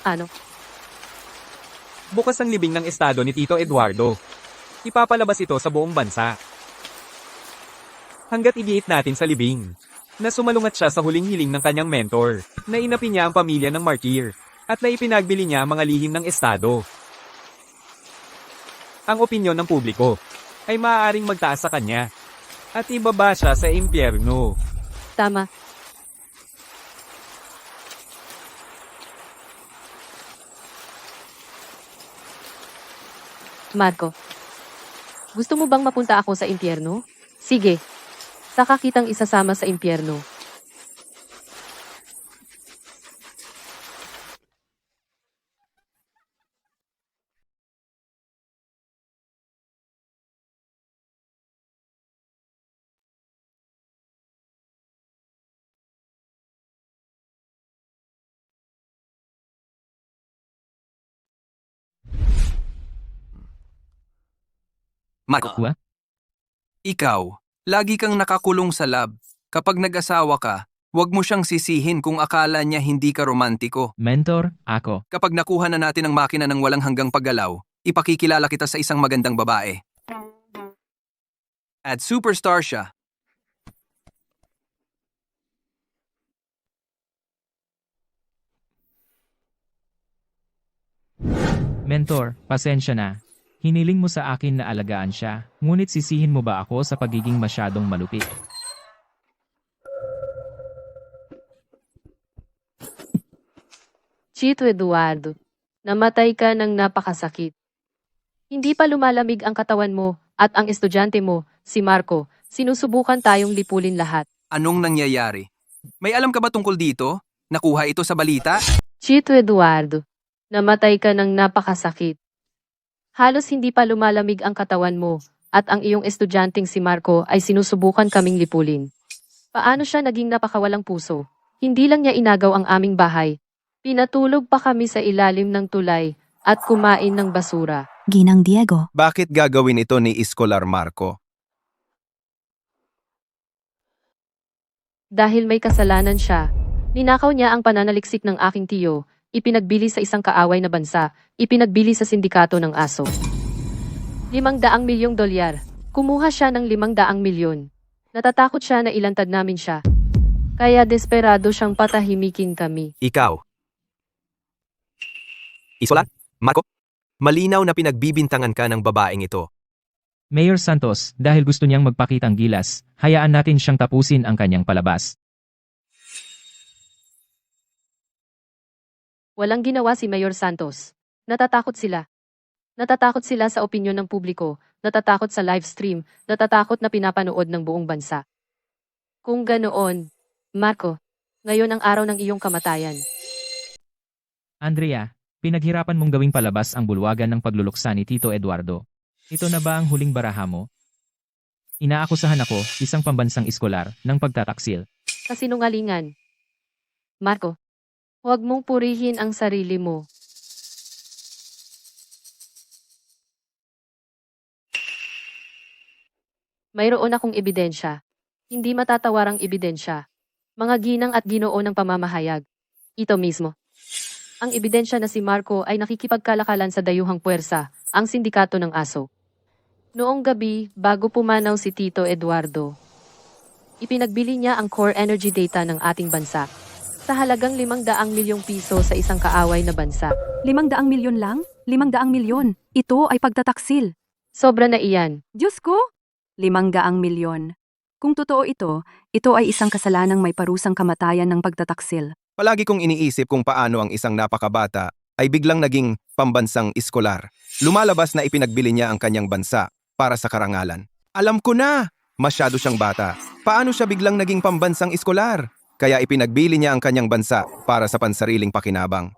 Ano? Bukas ang libing ng estado ni Tito Eduardo. Ipapalabas ito sa buong bansa. Hanggat igiit natin sa libing, na sumalungat siya sa huling hiling ng kanyang mentor, na inapi niya ang pamilya ng martir, at na ipinagbili niya ang mga lihim ng estado. Ang opinyon ng publiko ay maaaring magtaas sa kanya, at ibaba siya sa impyerno. Tama. Marco, gusto mo bang mapunta ako sa impyerno? Sige. Saka kitang isasama sa impyerno. Marco, Kuha? Ikaw, lagi kang nakakulong sa lab. Kapag nag-asawa ka, huwag mo siyang sisihin kung akala niya hindi ka romantiko. Mentor, ako. Kapag nakuha na natin ang makina ng walang hanggang paggalaw, ipakikilala kita sa isang magandang babae. At superstar siya. Mentor, pasensya na. Hiniling mo sa akin na alagaan siya, ngunit sisihin mo ba ako sa pagiging masyadong malupit? Chito Eduardo, namatay ka ng napakasakit. Hindi pa lumalamig ang katawan mo at ang estudyante mo, si Marco, sinusubukan tayong lipulin lahat. Anong nangyayari? May alam ka ba tungkol dito? Nakuha ito sa balita? Chito Eduardo, namatay ka ng napakasakit. Halos hindi pa lumalamig ang katawan mo at ang iyong estudyanteng si Marco ay sinusubukan kaming lipulin. Paano siya naging napakawalang puso? Hindi lang niya inagaw ang aming bahay. Pinatulog pa kami sa ilalim ng tulay at kumain ng basura. Ginang Diego, Bakit gagawin ito ni Escolar Marco? Dahil may kasalanan siya, ninakaw niya ang pananaliksik ng aking tiyo, ipinagbili sa isang kaaway na bansa, ipinagbili sa sindikato ng aso. 500 milyong dolyar. Kumuha siya ng 500 milyon. Natatakot siya na ilantad namin siya. Kaya desperado siyang patahimikin kami. Ikaw. Isola? Marco? Malinaw na pinagbibintangan ka ng babaeng ito. Mayor Santos, dahil gusto niyang magpakitang gilas, hayaan natin siyang tapusin ang kanyang palabas. Walang ginawa si Mayor Santos. Natatakot sila. Natatakot sila sa opinyon ng publiko, natatakot sa live stream, natatakot na pinapanood ng buong bansa. Kung ganoon, Marco, ngayon ang araw ng iyong kamatayan. Andrea, pinaghirapan mong gawing palabas ang bulwagan ng pagluluksa ni Tito Eduardo. Ito na ba ang huling baraha mo? Inaakusahan ako, isang pambansang iskolar, ng pagtataksil. Kasinungalingan. Marco, huwag mong purihin ang sarili mo. Mayroon akong ebidensya. Hindi matatawarang ebidensya. Mga ginang at ginoo ng pamamahayag. Ito mismo. Ang ebidensya na si Marco ay nakikipagkalakalan sa dayuhang puwersa, ang sindikato ng aso. Noong gabi, bago pumanaw si Tito Eduardo, ipinagbili niya ang core energy data ng ating bansa sa halagang 500 milyong piso sa isang kaaway na bansa. 500 milyon lang? 500 milyon. Ito ay pagtataksil. Sobra na iyan. Diyos ko! 500 milyon. Kung totoo ito ay isang kasalanang may parusang kamatayan ng pagtataksil. Palagi kong iniisip kung paano ang isang napakabata ay biglang naging pambansang iskolar. Lumalabas na ipinagbili niya ang kanyang bansa para sa karangalan. Alam ko na! Masyado siyang bata. Paano siya biglang naging pambansang iskolar? Kaya ipinagbili niya ang kanyang bansa para sa pansariling pakinabang.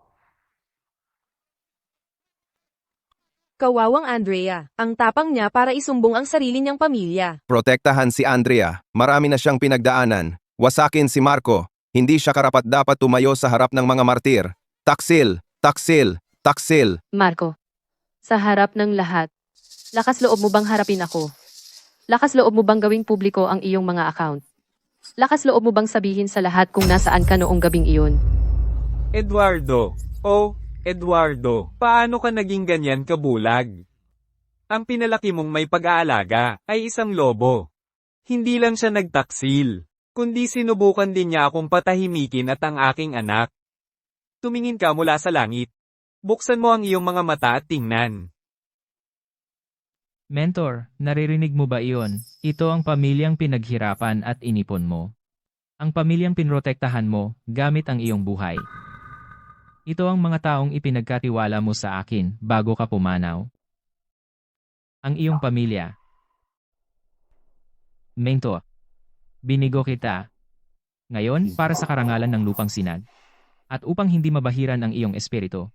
Kawawang Andrea, ang tapang niya para isumbong ang sarili niyang pamilya. Protektahan si Andrea. Marami na siyang pinagdaanan. Wasakin si Marco. Hindi siya karapat-dapat tumayo sa harap ng mga martir. Taksil! Taksil! Taksil! Marco, sa harap ng lahat, lakas loob mo bang harapin ako? Lakas loob mo bang gawing publiko ang iyong mga account? Lakas loob mo bang sabihin sa lahat kung nasaan ka noong gabing iyon? Eduardo. Oh, Eduardo, paano ka naging ganyan kabulag? Ang pinalaki mong may pag-aalaga ay isang lobo. Hindi lang siya nagtaksil, kundi sinubukan din niya akong patahimikin at ang aking anak. Tumingin ka mula sa langit. Buksan mo ang iyong mga mata at tingnan. Mentor, naririnig mo ba iyon? Ito ang pamilyang pinaghirapan at inipon mo. Ang pamilyang pinrotektahan mo, gamit ang iyong buhay. Ito ang mga taong ipinagkatiwala mo sa akin bago ka pumanaw. Ang iyong pamilya. Mentor, binigo kita. Ngayon, para sa karangalan ng lupang sinag. At upang hindi mabahiran ang iyong espiritu.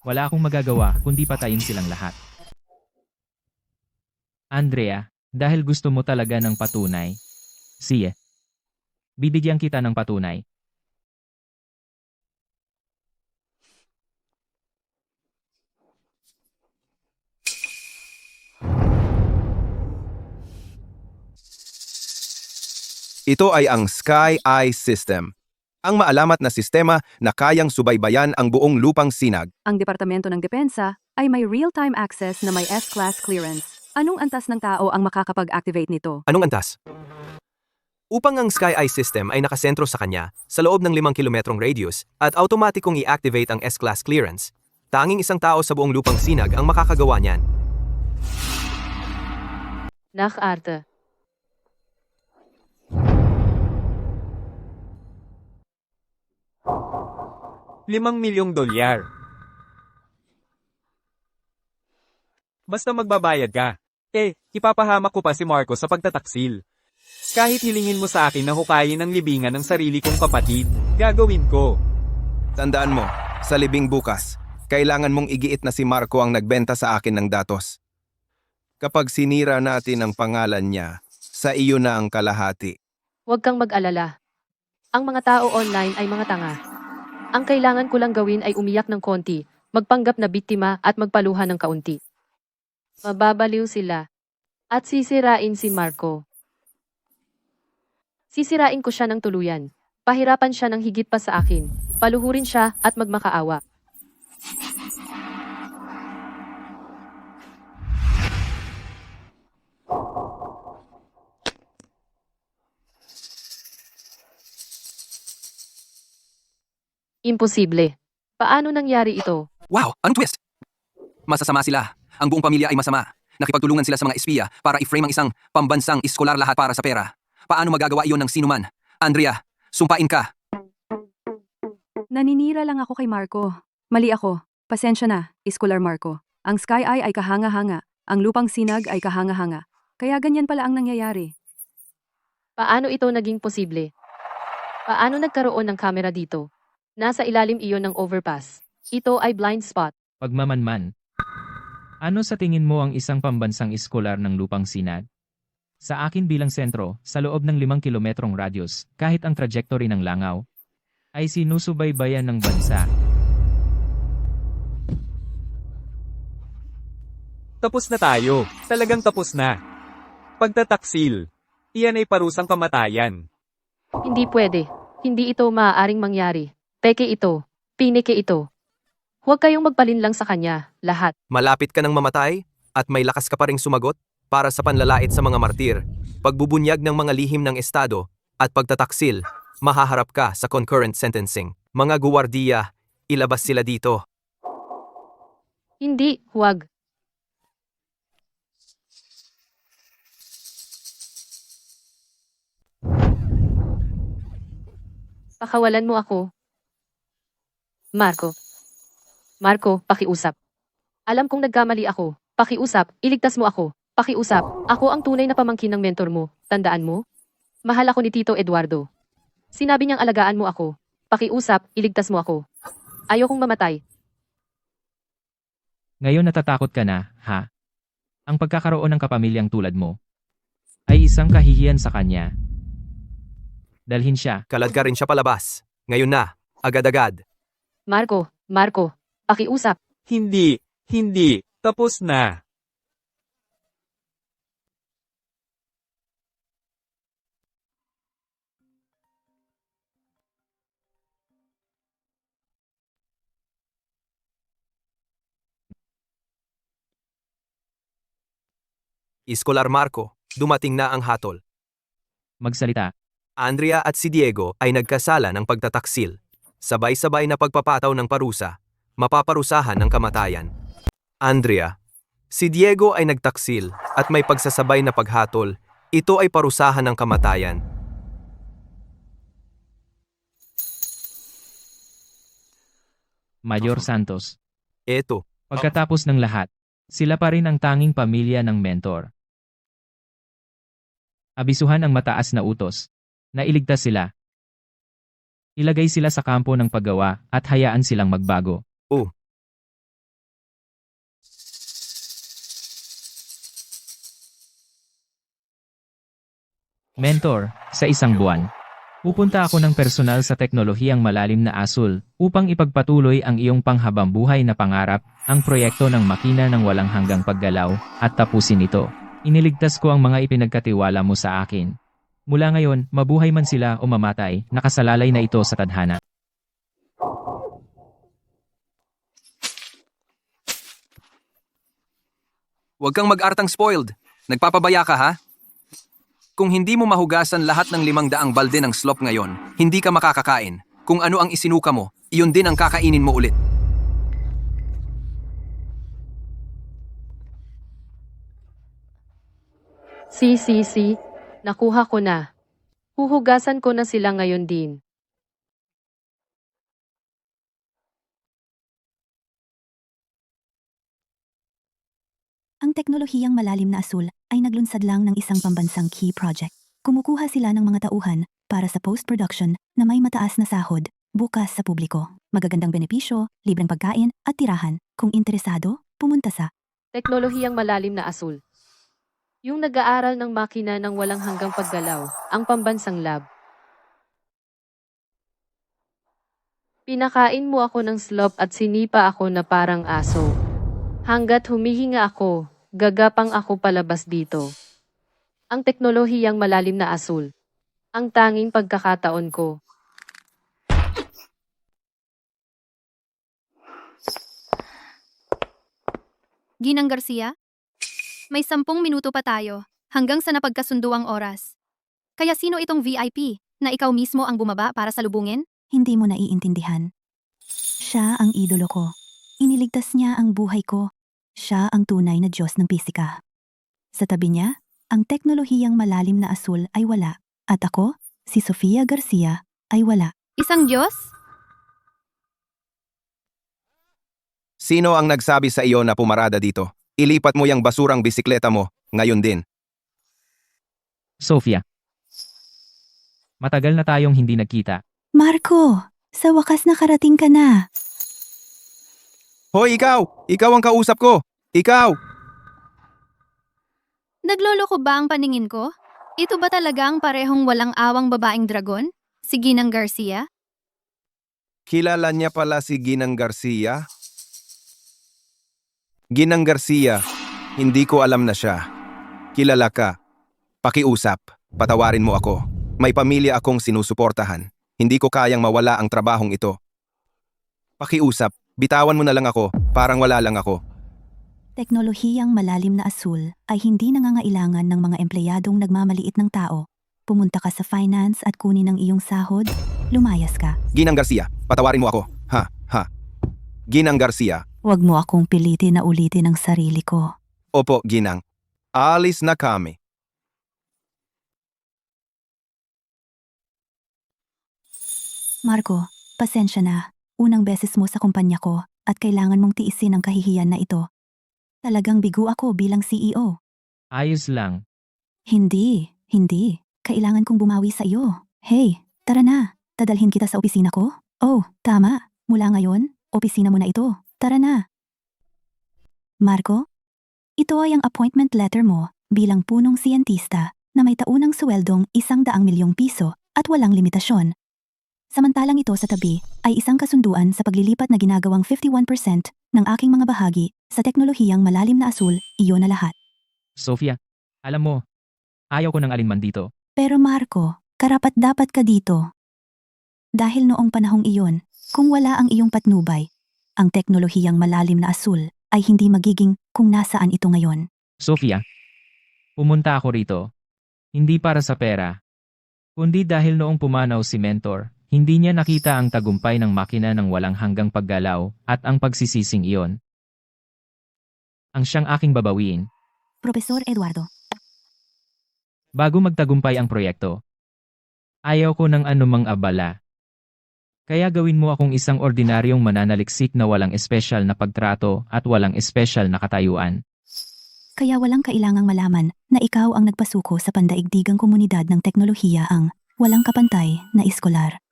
Wala akong magagawa kundi patayin silang lahat. Andrea, dahil gusto mo talaga ng patunay. Sige. Bibigyan kita ng patunay. Ito ay ang Sky Eye System, ang maalamat na sistema na kayang subaybayan ang buong lupang sinag. Ang Departamento ng Depensa ay may real-time access na may S-Class clearance. Anong antas ng tao ang makakapag-activate nito? Anong antas? Upang ang Sky Eye System ay nakasentro sa kanya sa loob ng 5 kilometrong radius at automatikong i-activate ang S-Class clearance, tanging isang tao sa buong lupang sinag ang makakagawa niyan. Nakarte. $5 milyong. Basta magbabayad ka. Ipapahamak ko pa si Marco sa pagtataksil. Kahit hilingin mo sa akin na hukayin ang libingan ng sarili kong kapatid, gagawin ko. Tandaan mo, sa libing bukas, kailangan mong igiit na si Marco ang nagbenta sa akin ng datos. Kapag sinira natin ang pangalan niya, sa iyo na ang kalahati. Huwag kang mag-alala. Ang mga tao online ay mga tanga. Ang kailangan ko lang gawin ay umiyak ng konti, magpanggap na biktima at magpaluha ng kaunti. Mababaliw sila. At sisirain si Marco. Sisirain ko siya ng tuluyan. Pahirapan siya ng higit pa sa akin. Paluhurin siya at magmakaawa. Imposible. Paano nangyari ito? Wow! Anong twist? Masasama sila. Ang buong pamilya ay masama. Nakipagtulungan sila sa mga espiya para i-frame ang isang pambansang iskolar lahat para sa pera. Paano magagawa iyon ng sinuman? Andrea, sumpain ka. Naninira lang ako kay Marco. Mali ako. Pasensya na, Iskolar Marco. Ang Sky Eye ay kahanga-hanga. Ang lupang sinag ay kahanga-hanga. Kaya ganyan pala ang nangyayari. Paano ito naging posible? Paano nagkaroon ng kamera dito? Nasa ilalim iyon ng overpass. Ito ay blind spot. Pagmamanman. Ano sa tingin mo ang isang pambansang iskolar ng lupang sinag? Sa akin bilang sentro, sa loob ng 5 kilometrong radius, kahit ang trajectory ng langaw, ay sinusubaybayan ng bansa. Tapos na tayo. Talagang tapos na. Pagtataksil. Iyan ay parusang kamatayan. Hindi pwede. Hindi ito maaaring mangyari. Peke ito. Pinike ito. Huwag kayong magpalinlang sa kanya, lahat. Malapit ka ng mamatay at may lakas ka pa ring sumagot para sa panlalait sa mga martir, pagbubunyag ng mga lihim ng estado, at pagtataksil, mahaharap ka sa concurrent sentencing. Mga guwardiya, ilabas sila dito. Hindi, huwag. Pakawalan mo ako. Marco. Marco, pakiusap. Alam kong nagkamali ako. Pakiusap, iligtas mo ako. Pakiusap, ako ang tunay na pamangkin ng mentor mo. Tandaan mo? Mahal ako ni Tito Eduardo. Sinabi niyang alagaan mo ako. Pakiusap, iligtas mo ako. Ayokong mamatay. Ngayon natatakot ka na, ha? Ang pagkakaroon ng kapamilyang tulad mo ay isang kahihiyan sa kanya. Dalhin siya. Kalad ka rin siya palabas. Ngayon na, agad-agad. Marco, pakiusap. Hindi. Tapos na. Iskolar Marco, dumating na ang hatol. Magsalita. Andrea at si Diego ay nagkasala ng pagtataksil. Sabay-sabay na pagpapataw ng parusa, mapaparusahan ng kamatayan. Andrea, si Diego ay nagtaksil at may pagsasabay na paghatol, ito ay parusahan ng kamatayan. Mayor Santos. Eto, Pagkatapos ng lahat, sila pa rin ang tanging pamilya ng mentor. Abisuhan ang mataas na utos na iligtas sila. Ilagay sila sa kampo ng paggawa at hayaan silang magbago. Mentor, sa isang buwan, pupunta ako ng personal sa teknolohiyang malalim na asul upang ipagpatuloy ang iyong panghabambuhay na pangarap, ang proyekto ng makina ng walang hanggang paggalaw, at tapusin ito. Iniligtas ko ang mga ipinagkatiwala mo sa akin. Mula ngayon, mabuhay man sila o mamatay, nakasalalay na ito sa tadhana. Huwag kang mag-artang spoiled. Nagpapabaya ka ha? Kung hindi mo mahugasan lahat ng 500 balde ng slop ngayon, hindi ka makakakain. Kung ano ang isinuka mo, iyon din ang kakainin mo ulit. Si, nakuha ko na. Huhugasan ko na sila ngayon din. Ang teknolohiyang malalim na asul ay naglunsad lang ng isang pambansang key project. Kumukuha sila ng mga tauhan para sa post-production na may mataas na sahod, bukas sa publiko. Magagandang benepisyo, libreng pagkain at tirahan. Kung interesado, pumunta sa Teknolohiyang malalim na asul. Yung nag-aaral ng makina ng walang hanggang paggalaw, ang pambansang lab. Pinakain mo ako ng slop at sinipa ako na parang aso. Hanggat humihinga ako, gagapang ako palabas dito. Ang teknolohiyang malalim na asul. Ang tanging pagkakataon ko. Ginang Garcia? May 10 minuto pa tayo, hanggang sa napagkasundo ang oras. Kaya sino itong VIP, na ikaw mismo ang bumaba para salubungin? hindi mo naiintindihan. Siya ang idolo ko. Iniligtas niya ang buhay ko. Siya ang tunay na Diyos ng pisika. Sa tabi niya, ang teknolohiyang malalim na asul ay wala. At ako, si Sofia Garcia, ay wala. Isang Diyos? Sino ang nagsabi sa iyo na pumarada dito? Ilipat mo yung basurang bisikleta mo, ngayon din. Sofia. Matagal na tayong hindi nagkita. Marco, sa wakas nakarating ka na. Hoy, ikaw! Ikaw ang kausap ko! Ikaw! Nagloloko ba ang paningin ko? Ito ba talaga ang parehong walang awang babaeng dragon? Si Ginang Garcia? Kilala niya pala si Ginang Garcia? Ginang Garcia, hindi ko alam na siya. Kilala ka. Pakiusap, patawarin mo ako. May pamilya akong sinusuportahan. Hindi ko kayang mawala ang trabahong ito. Pakiusap, bitawan mo na lang ako, parang wala lang ako. Teknolohiyang malalim na asul ay hindi nangangailangan ng mga empleyadong nagmamaliit ng tao. Pumunta ka sa finance at kunin ang iyong sahod, lumayas ka. Ginang Garcia, patawarin mo ako. Ha. Ginang Garcia. Huwag mo akong pilitin na ulitin ang sarili ko. Opo, Ginang. Alis na kami. Marco, pasensya na. Unang beses mo sa kumpanya ko at kailangan mong tiisin ang kahihiyan na ito. Talagang bigo ako bilang CEO. Ayos lang. Hindi. Kailangan kong bumawi sa iyo. Hey, tara na. Dadalhin kita sa opisina ko? Oh, tama. Mula ngayon, opisina mo na ito. Tara na. Marco, ito ay ang appointment letter mo bilang punong siyentista na may taunang sweldong 100 milyong piso at walang limitasyon. Samantalang ito sa tabi ay isang kasunduan sa paglilipat na ginagawang 51% ng aking mga bahagi sa teknolohiyang malalim na asul, iyon na lahat. Sofia, alam mo, ayaw ko ng alinman dito. Pero Marco, karapat-dapat ka dito. Dahil noong panahong iyon, kung wala ang iyong patnubay, ang teknolohiyang malalim na asul ay hindi magiging kung nasaan ito ngayon. Sofia, pumunta ako rito. Hindi para sa pera. Kundi dahil noong pumanaw si Mentor, hindi niya nakita ang tagumpay ng makina ng walang hanggang paggalaw at ang pagsisising iyon. Ang siyang aking babawiin. Profesor Eduardo. Bago magtagumpay ang proyekto. Ayaw ko ng anumang abala. Kaya gawin mo akong isang ordinaryong mananaliksik na walang espesyal na pagtrato at walang espesyal na katayuan. Kaya walang kailangang malaman na ikaw ang nagpasuko sa pandaigdigang komunidad ng teknolohiya ang walang kapantay na iskolar.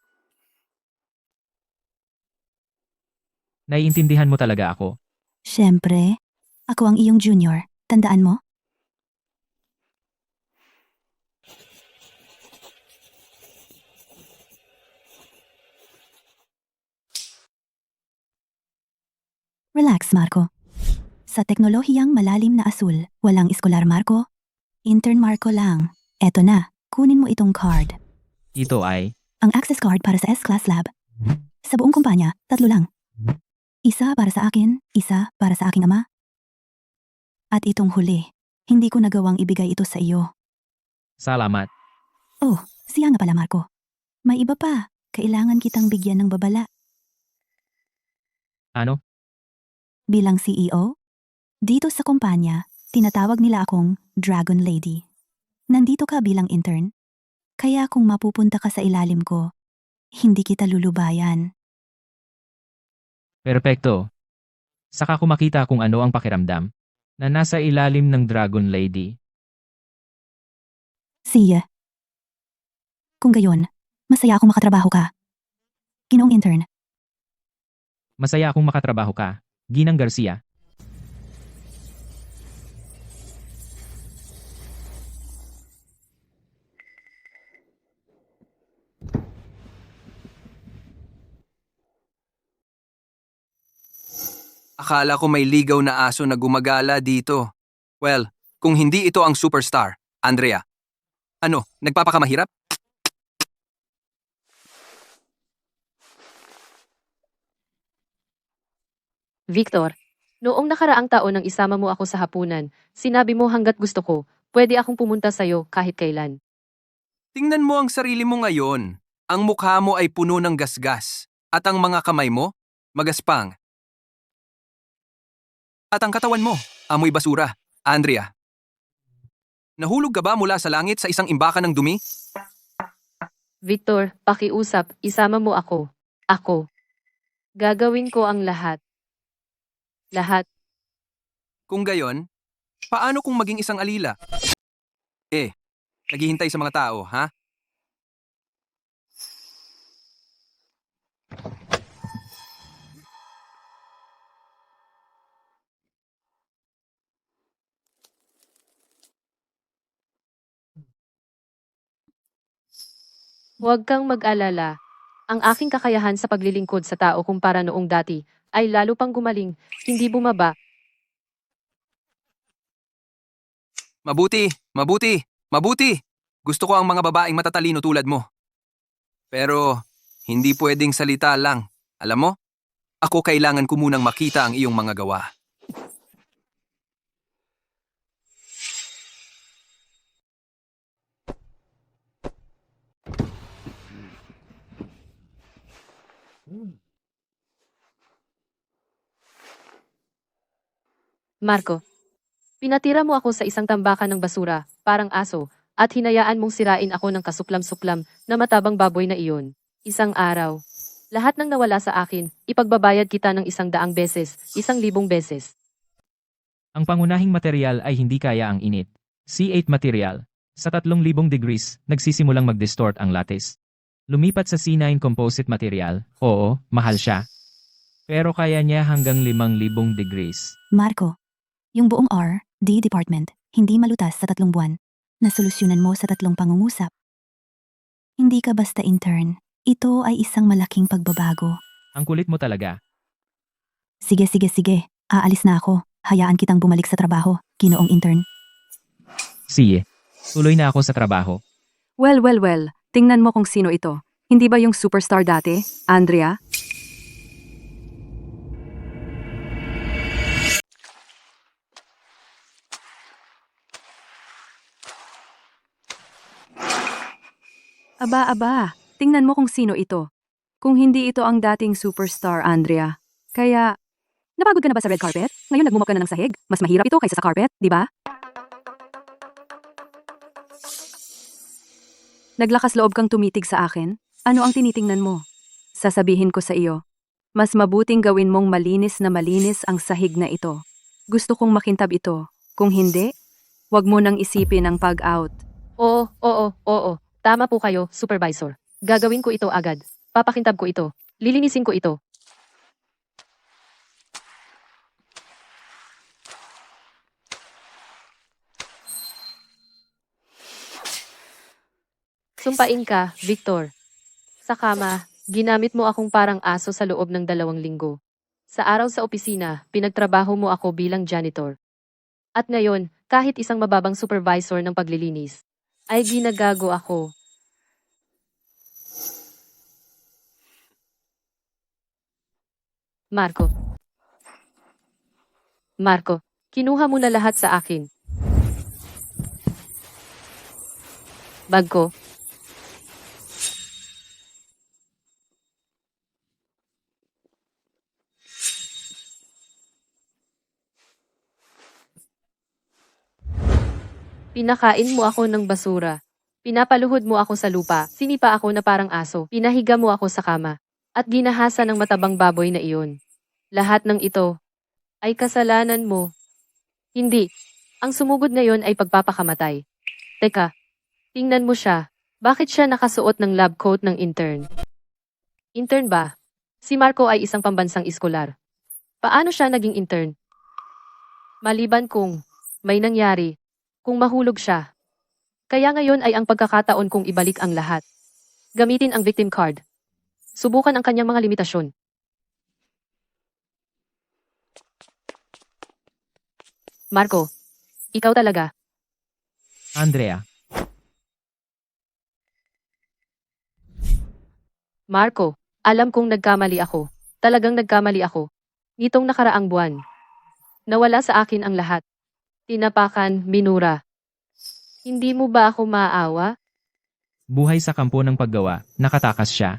Naiintindihan mo talaga ako. Siyempre, ako ang iyong junior. Tandaan mo? Relax, Marco. Sa teknolohiyang malalim na asul, walang iskolar, Marco. Intern Marco lang. Eto na, kunin mo itong card. Ito ay, Ang access card para sa S-Class Lab. Sa buong kumpanya, 3 lang. Isa para sa akin, isa para sa aking ama. At itong huli, hindi ko nagawang ibigay ito sa iyo. salamat. Oh, siya nga pala Marco. May iba pa, kailangan kitang bigyan ng babala. Ano? Bilang CEO, dito sa kumpanya, tinatawag nila akong Dragon Lady. Nandito ka bilang intern. Kaya kung mapupunta ka sa ilalim ko, hindi kita lulubayan. Perpekto. Saka ko makita kung ano ang pakiramdam na nasa ilalim ng Dragon Lady. Siya. Kung gayon, masaya akong makatrabaho ka. Ginoong intern. Masaya akong makatrabaho ka, Ginang Garcia. Akala ko may ligaw na aso na gumagala dito. Well, kung hindi ito ang superstar, Andrea. Ano, nagpapakamahirap? Victor, noong nakaraang taon nang isama mo ako sa hapunan, sinabi mo hanggat gusto ko, pwede akong pumunta sa'yo kahit kailan. Tingnan mo ang sarili mo ngayon. Ang mukha mo ay puno ng gasgas. At ang mga kamay mo, magaspang. At ang katawan mo, amoy basura. Andrea. Nahulog ka ba mula sa langit sa isang imbakan ng dumi? Victor, pakiusap, isama mo ako. Ako. Gagawin ko ang lahat. Lahat. Kung gayon, paano kung maging isang alila? Naghihintay sa mga tao, ha? Huwag kang mag-alala. Ang aking kakayahan sa paglilingkod sa tao kumpara noong dati ay lalo pang gumaling, hindi bumaba. Mabuti, mabuti, mabuti. Gusto ko ang mga babaeng matatalino tulad mo. Pero, hindi pwedeng salita lang. Alam mo, ako kailangan ko munang makita ang iyong mga gawa. Marco, pinatira mo ako sa isang tambakan ng basura, parang aso, at hinayaan mong sirain ako ng kasuklam-suklam na matabang baboy na iyon. Isang araw. Lahat ng nawala sa akin, ipagbabayad kita ng 100 beses, 1,000 beses. Ang pangunahing material ay hindi kaya ang init. C8 material. Sa 3,000 degrees, nagsisimulang mag-distort ang lattice. Lumipat sa C9 composite material, oo, mahal siya. Pero kaya niya hanggang 5,000 degrees. Marco, yung buong R&D department, hindi malutas sa 3 buwan. Nasolusyonan mo sa 3 pangungusap. Hindi ka basta intern. Ito ay isang malaking pagbabago. Ang kulit mo talaga. Sige. Aalis na ako. Hayaan kitang bumalik sa trabaho, ginoong intern. Sige. Tuloy na ako sa trabaho. Well. Tingnan mo kung sino ito. Hindi ba yung superstar dati, Andrea? Aba. Tingnan mo kung sino ito. Kung hindi ito ang dating superstar, Andrea. Kaya, napagod ka na ba sa red carpet? Ngayon nagmumap ka na ng sahig? Mas mahirap ito kaysa sa carpet, di ba? Naglakas loob kang tumitig sa akin? Ano ang tinitingnan mo? Sasabihin ko sa iyo, mas mabuting gawin mong malinis na malinis ang sahig na ito. Gusto kong makintab ito. Kung hindi, wag mo nang isipin ang pag-out. Oo. Tama po kayo, supervisor. Gagawin ko ito agad. Papakintab ko ito. Lilinisin ko ito. Sumpain ka, Victor. Sa kama, ginamit mo akong parang aso sa loob ng 2 linggo. Sa araw sa opisina, pinagtrabaho mo ako bilang janitor. At ngayon, kahit isang mababang supervisor ng paglilinis. ay ginagago ako. Marco. Marco, kinuha mo na lahat sa akin. Bag ko. Pinakain mo ako ng basura. Pinapaluhod mo ako sa lupa. Sinipa ako na parang aso. Pinahiga mo ako sa kama. At ginahasa ng matabang baboy na iyon. Lahat ng ito ay kasalanan mo. Hindi. Ang sumugod ngayon ay pagpapakamatay. Teka, tingnan mo siya. Bakit siya nakasuot ng lab coat ng intern? Intern ba? Si Marco ay isang pambansang iskolar. Paano siya naging intern? Maliban kung may nangyari, kung mahulog siya. Kaya ngayon ay ang pagkakataon kong ibalik ang lahat. Gamitin ang victim card. Subukan ang kanyang mga limitasyon. Marco, ikaw talaga. Andrea, Marco, alam kong nagkamali ako. Talagang nagkamali ako. Nitong nakaraang buwan. Nawala sa akin ang lahat. Tinapakan, minura. Hindi mo ba ako maawa? buhay sa kampo ng paggawa, nakatakas siya.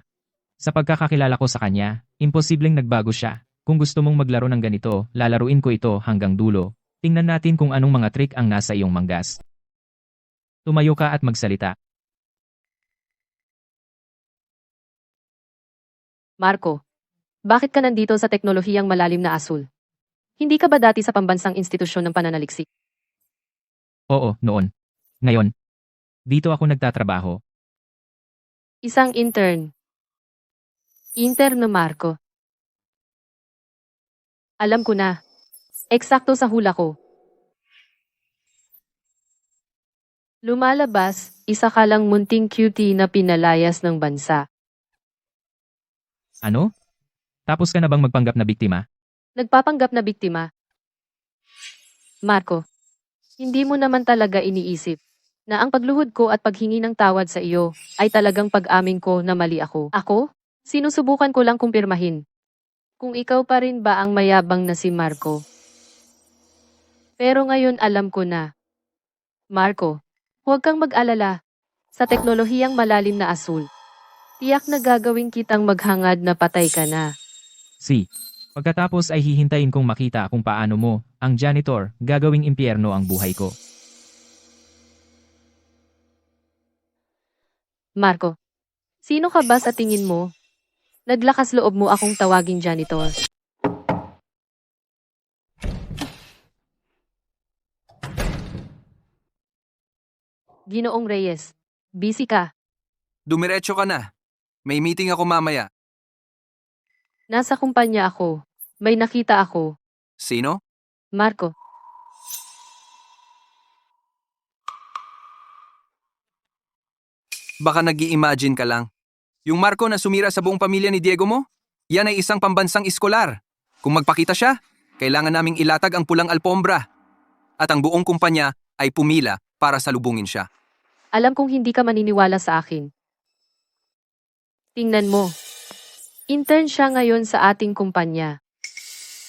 Sa pagkakakilala ko sa kanya, imposibleng nagbago siya. Kung gusto mong maglaro ng ganito, lalaruin ko ito hanggang dulo. Tingnan natin kung anong mga trick ang nasa iyong manggas. Tumayo ka at magsalita. Marco, bakit ka nandito sa teknolohiyang malalim na asul? Hindi ka ba dati sa pambansang institusyon ng pananaliksik? Oo, noon. Ngayon, dito ako nagtatrabaho. Isang intern. Intern na Marco. Alam ko na. Eksakto sa hula ko. Lumalabas, isa ka lang munting cutie na pinalayas ng bansa. Ano? Tapos ka na bang magpanggap na biktima? Nagpapanggap na biktima. Marco, hindi mo naman talaga iniisip na ang pagluhod ko at paghingi ng tawad sa iyo ay talagang pag-amin ko na mali ako. Ako? Sinusubukan ko lang kumpirmahin. Kung ikaw pa rin ba ang mayabang na si Marco? Pero ngayon alam ko na. Marco, huwag kang mag-alala. Sa teknolohiyang malalim na asul, tiyak na gagawin kitang maghangad na patay ka na. Pagkatapos ay hihintayin kong makita kung paano mo, ang janitor, gagawing impyerno ang buhay ko. Marco, sino ka ba sa tingin mo? Naglakas loob mo akong tawagin janitor. Ginoong Reyes, busy ka. Dumiretso ka na. May meeting ako mamaya. Nasa kumpanya ako. May nakita ako. Sino? Marco, Baka nag-i-imagine ka lang. Yung Marco na sumira sa buong pamilya ni Diego mo? Yan ay isang pambansang iskolar. Kung magpakita siya, kailangan naming ilatag ang pulang alpombra. At ang buong kumpanya ay pumila para salubungin siya. alam kong hindi ka maniniwala sa akin. Tingnan mo. Intern siya ngayon sa ating kumpanya.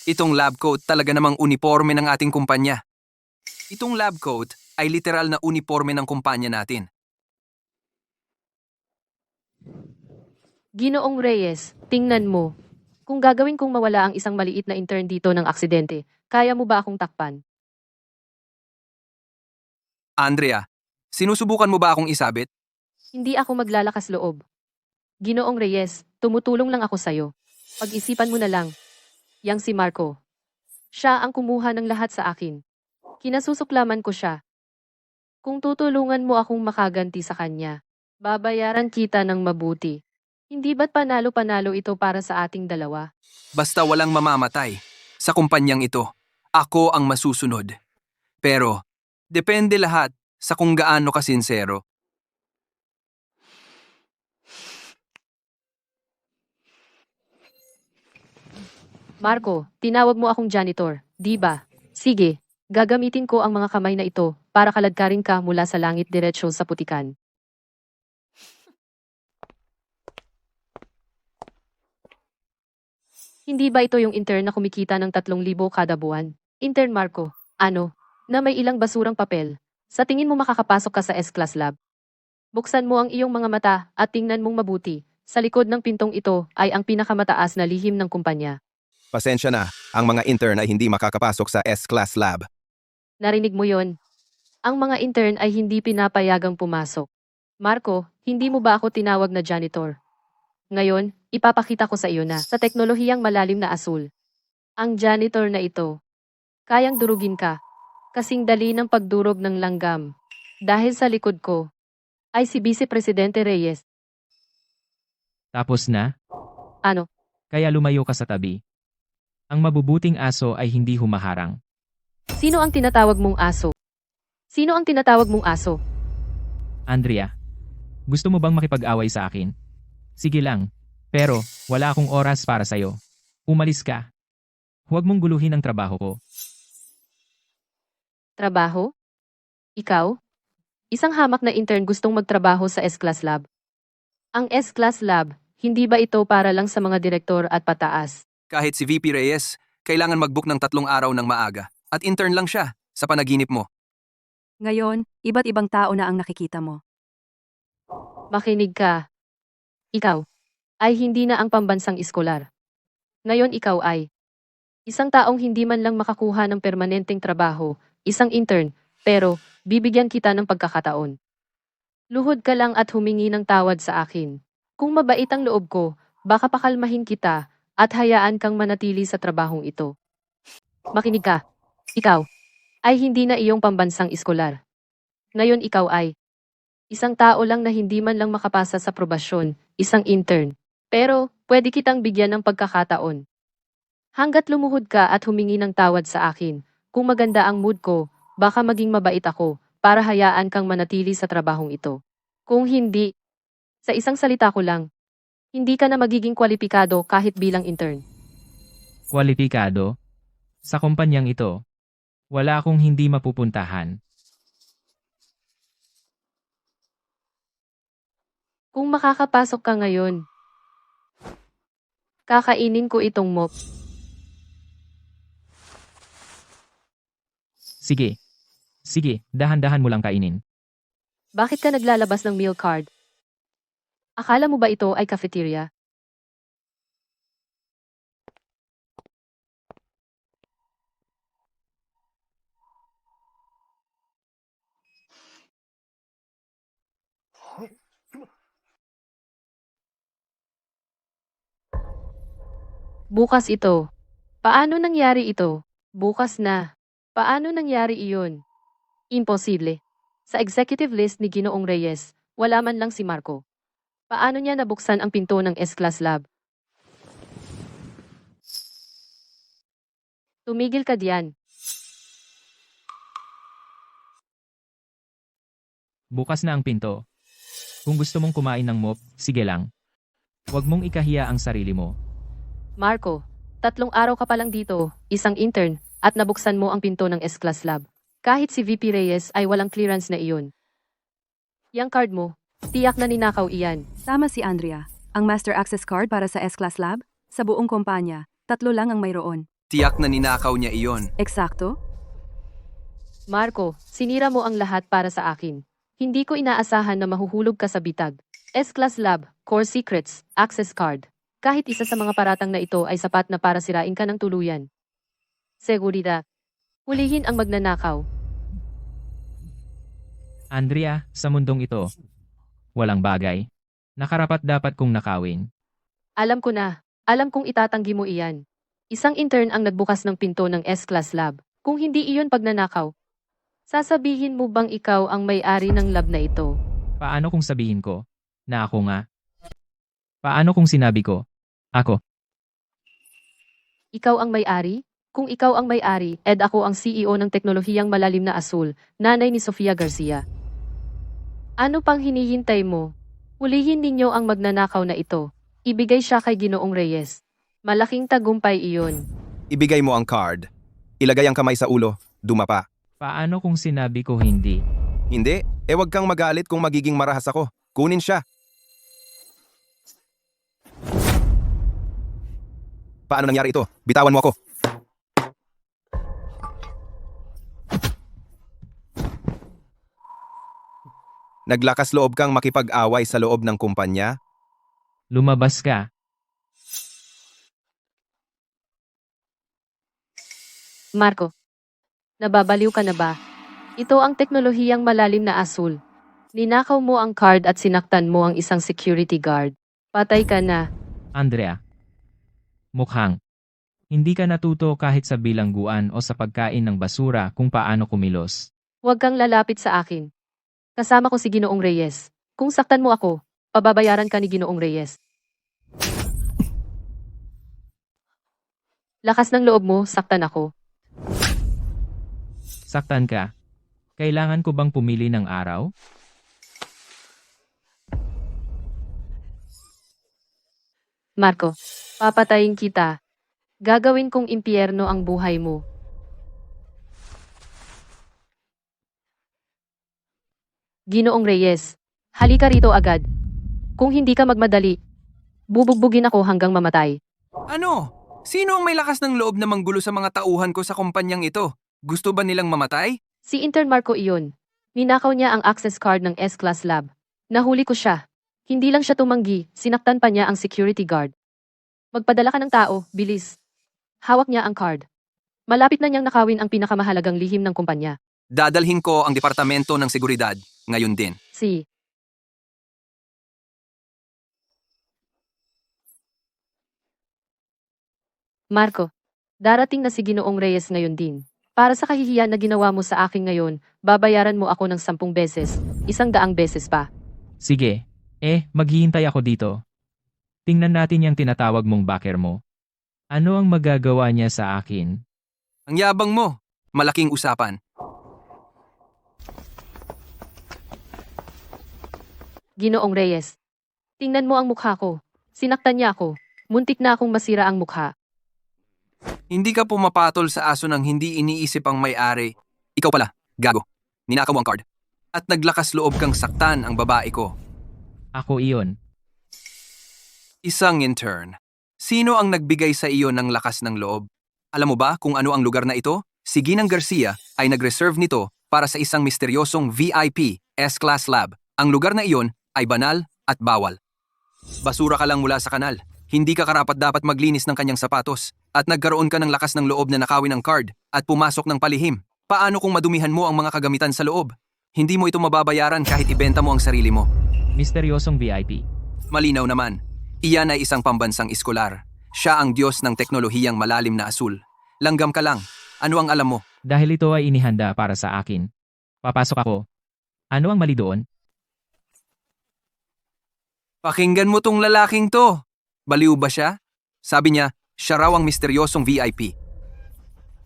Itong lab coat talaga namang uniforme ng ating kumpanya. Itong lab coat ay literal na uniforme ng kumpanya natin. Ginoong Reyes, tingnan mo. Kung gagawin kong mawala ang isang maliit na intern dito ng aksidente, kaya mo ba akong takpan? Andrea, sinusubukan mo ba akong isabit? Hindi ako maglalakas loob. Ginoong Reyes, tumutulong lang ako sa'yo. Pag-isipan mo na lang. Yang si Marco. Siya ang kumuha ng lahat sa akin. Kinasusuklaman ko siya. Kung tutulungan mo akong makaganti sa kanya, babayaran kita ng mabuti. Hindi ba't panalo-panalo ito para sa ating dalawa? Basta walang mamamatay. Sa kumpanyang ito, ako ang masusunod. Pero, depende lahat sa kung gaano ka sincero. Marco, tinawag mo akong janitor, di ba? Sige, gagamitin ko ang mga kamay na ito para kaladkarin ka mula sa langit diretsyo sa putikan. Hindi ba ito yung intern na kumikita ng 3,000 kada buwan? Intern Marco, ano? Na may ilang basurang papel. Sa tingin mo makakapasok ka sa S-Class Lab? Buksan mo ang iyong mga mata at tingnan mong mabuti. Sa likod ng pintong ito ay ang pinakamataas na lihim ng kumpanya. Pasensya na, ang mga intern ay hindi makakapasok sa S-Class Lab. Narinig mo yon? Ang mga intern ay hindi pinapayagang pumasok. Marco, hindi mo ba ako tinawag na janitor? Ngayon, ipapakita ko sa iyo na sa teknolohiyang malalim na asul. Ang janitor na ito, kayang durugin ka. Kasing dali ng pagdurog ng langgam. Dahil sa likod ko, ay si Vice Presidente Reyes. Tapos na? Ano? Kaya lumayo ka sa tabi. Ang mabubuting aso ay hindi humaharang. Sino ang tinatawag mong aso? Sino ang tinatawag mong aso? Andrea, gusto mo bang makipag-away sa akin? Sige lang. Pero, wala akong oras para sa'yo. Umalis ka. Huwag mong guluhin ang trabaho ko. Trabaho? Ikaw? Isang hamak na intern gustong magtrabaho sa S-Class Lab. Ang S-Class Lab, hindi ba ito para lang sa mga direktor at pataas? Kahit si VP Reyes, kailangan mag-book ng 3 araw ng maaga. At intern lang siya, sa panaginip mo. Ngayon, iba't ibang tao na ang nakikita mo. Makinig ka. Ikaw ay hindi na ang pambansang iskolar. Ngayon ikaw ay isang taong hindi man lang makakuha ng permanenteng trabaho, isang intern, pero bibigyan kita ng pagkakataon. Luhod ka lang at humingi ng tawad sa akin. Kung mabait ang loob ko, baka pakalmahin kita at hayaan kang manatili sa trabahong ito. Makinig ka. Ikaw ay hindi na iyong pambansang iskolar. Ngayon ikaw ay isang tao lang na hindi man lang makapasa sa probasyon, isang intern. Pero, pwede kitang bigyan ng pagkakataon. Hanggat lumuhod ka at humingi ng tawad sa akin, kung maganda ang mood ko, baka maging mabait ako, para hayaan kang manatili sa trabahong ito. Kung hindi, sa isang salita ko lang, hindi ka na magiging kwalipikado kahit bilang intern. Kwalipikado? Sa kumpanyang ito, wala akong hindi mapupuntahan. Kung makakapasok ka ngayon, kakainin ko itong mop. Sige. Sige, dahan-dahan mo lang kainin. Bakit ka naglalabas ng meal card? Akala mo ba ito ay cafeteria? Bukas ito. Paano nangyari ito? Bukas na. Paano nangyari iyon? Imposible. Sa executive list ni Ginoong Reyes, wala man lang si Marco. Paano niya nabuksan ang pinto ng S-Class Lab? Tumigil ka diyan. Bukas na ang pinto. Kung gusto mong kumain ng mop, sige lang. Huwag mong ikahiya ang sarili mo. Marco, 3 araw ka pa lang dito, isang intern, at nabuksan mo ang pinto ng S-Class Lab. Kahit si VP Reyes ay walang clearance na iyon. Yang card mo, tiyak na ninakaw iyan. Tama si Andrea. Ang Master Access Card para sa S-Class Lab, sa buong kumpanya, 3 lang ang mayroon. Tiyak na ninakaw niya iyon. Eksakto? Marco, sinira mo ang lahat para sa akin. Hindi ko inaasahan na mahuhulog ka sa bitag. S-Class Lab, Core Secrets, Access Card. Kahit isa sa mga paratang na ito ay sapat na para sirain ka ng tuluyan. Seguridad. Hulihin ang magnanakaw. Andrea, sa mundong ito, walang bagay. Nakarapat dapat kong nakawin. Alam ko na. Alam kong itatanggi mo iyan. Isang intern ang nagbukas ng pinto ng S-Class Lab. Kung hindi iyon pagnanakaw, sasabihin mo bang ikaw ang may-ari ng lab na ito? Paano kung sabihin ko, na ako nga? Paano kung sinabi ko, ako? Ikaw ang may-ari? Kung ikaw ang may-ari, ako ang CEO ng teknolohiyang malalim na asul, nanay ni Sofia Garcia. Ano pang hinihintay mo? Hulihin ninyo ang magnanakaw na ito. Ibigay siya kay Ginoong Reyes. Malaking tagumpay iyon. Ibigay mo ang card. Ilagay ang kamay sa ulo, dumapa. Paano kung sinabi ko hindi? Hindi, wag kang magalit kung magiging marahas ako. Kunin siya. Paano nangyari ito? Bitawan mo ako. Naglakas loob kang makipag-away sa loob ng kumpanya? Lumabas ka. Marco, nababaliw ka na ba? Ito ang teknolohiyang malalim na asul. Ninakaw mo ang card at sinaktan mo ang isang security guard. Patay ka na. Andrea. Mukhang. Hindi ka natuto kahit sa bilangguan o sa pagkain ng basura kung paano kumilos. Huwag kang lalapit sa akin. Kasama ko si Ginoong Reyes. Kung saktan mo ako, pababayaran ka ni Ginoong Reyes. Lakas ng loob mo, saktan ako. Saktan ka. Kailangan ko bang pumili ng araw? Marco, papatayin kita. Gagawin kong impyerno ang buhay mo. Ginoong Reyes, halika rito agad. Kung hindi ka magmadali, bubugbugin ako hanggang mamatay. Ano? Sino ang may lakas ng loob na manggulo sa mga tauhan ko sa kumpanyang ito? Gusto ba nilang mamatay? Si Intern Marco iyon. Ninakaw niya ang access card ng S-Class Lab. Nahuli ko siya. Hindi lang siya tumanggi, sinaktan pa niya ang security guard. Magpadala ka ng tao, bilis. Hawak niya ang card. Malapit na niyang nakawin ang pinakamahalagang lihim ng kumpanya. Dadalhin ko ang Departamento ng Seguridad ngayon din. Si Marco, darating na si Ginoong Reyes ngayon din. Para sa kahihiyan na ginawa mo sa akin ngayon, babayaran mo ako ng 10 beses, 100 beses pa. Sige. Maghihintay ako dito. Tingnan natin yung tinatawag mong backer mo. Ano ang magagawa niya sa akin? Ang yabang mo. Malaking usapan. Ginoong Reyes, tingnan mo ang mukha ko. Sinaktan niya ako. Muntik na akong masira ang mukha. Hindi ka pumapatol sa aso ng hindi iniisip ang may-ari. Ikaw pala, gago. Ninakaw ang card. At naglakas loob kang saktan ang babae ko. Ako iyon. Isang intern. Sino ang nagbigay sa iyo ng lakas ng loob? Alam mo ba kung ano ang lugar na ito? Si Ginang Garcia ay nag-reserve nito para sa isang misteryosong VIP S-Class Lab. Ang lugar na iyon ay banal at bawal. Basura ka lang mula sa kanal. Hindi ka karapat dapat maglinis ng kanyang sapatos at nagkaroon ka ng lakas ng loob na nakawin ang card at pumasok ng palihim. Paano kung madumihan mo ang mga kagamitan sa loob? Hindi mo ito mababayaran kahit ibenta mo ang sarili mo. Misteryosong VIP. Malinaw naman. Iyan ay isang pambansang eskolar. Siya ang Diyos ng teknolohiyang malalim na asul. Langgam ka lang. Ano ang alam mo? Dahil ito ay inihanda para sa akin. Papasok ako. Ano ang mali doon? Pakinggan mo tong lalaking to. Baliw ba siya? Sabi niya, siya raw ang misteryosong VIP.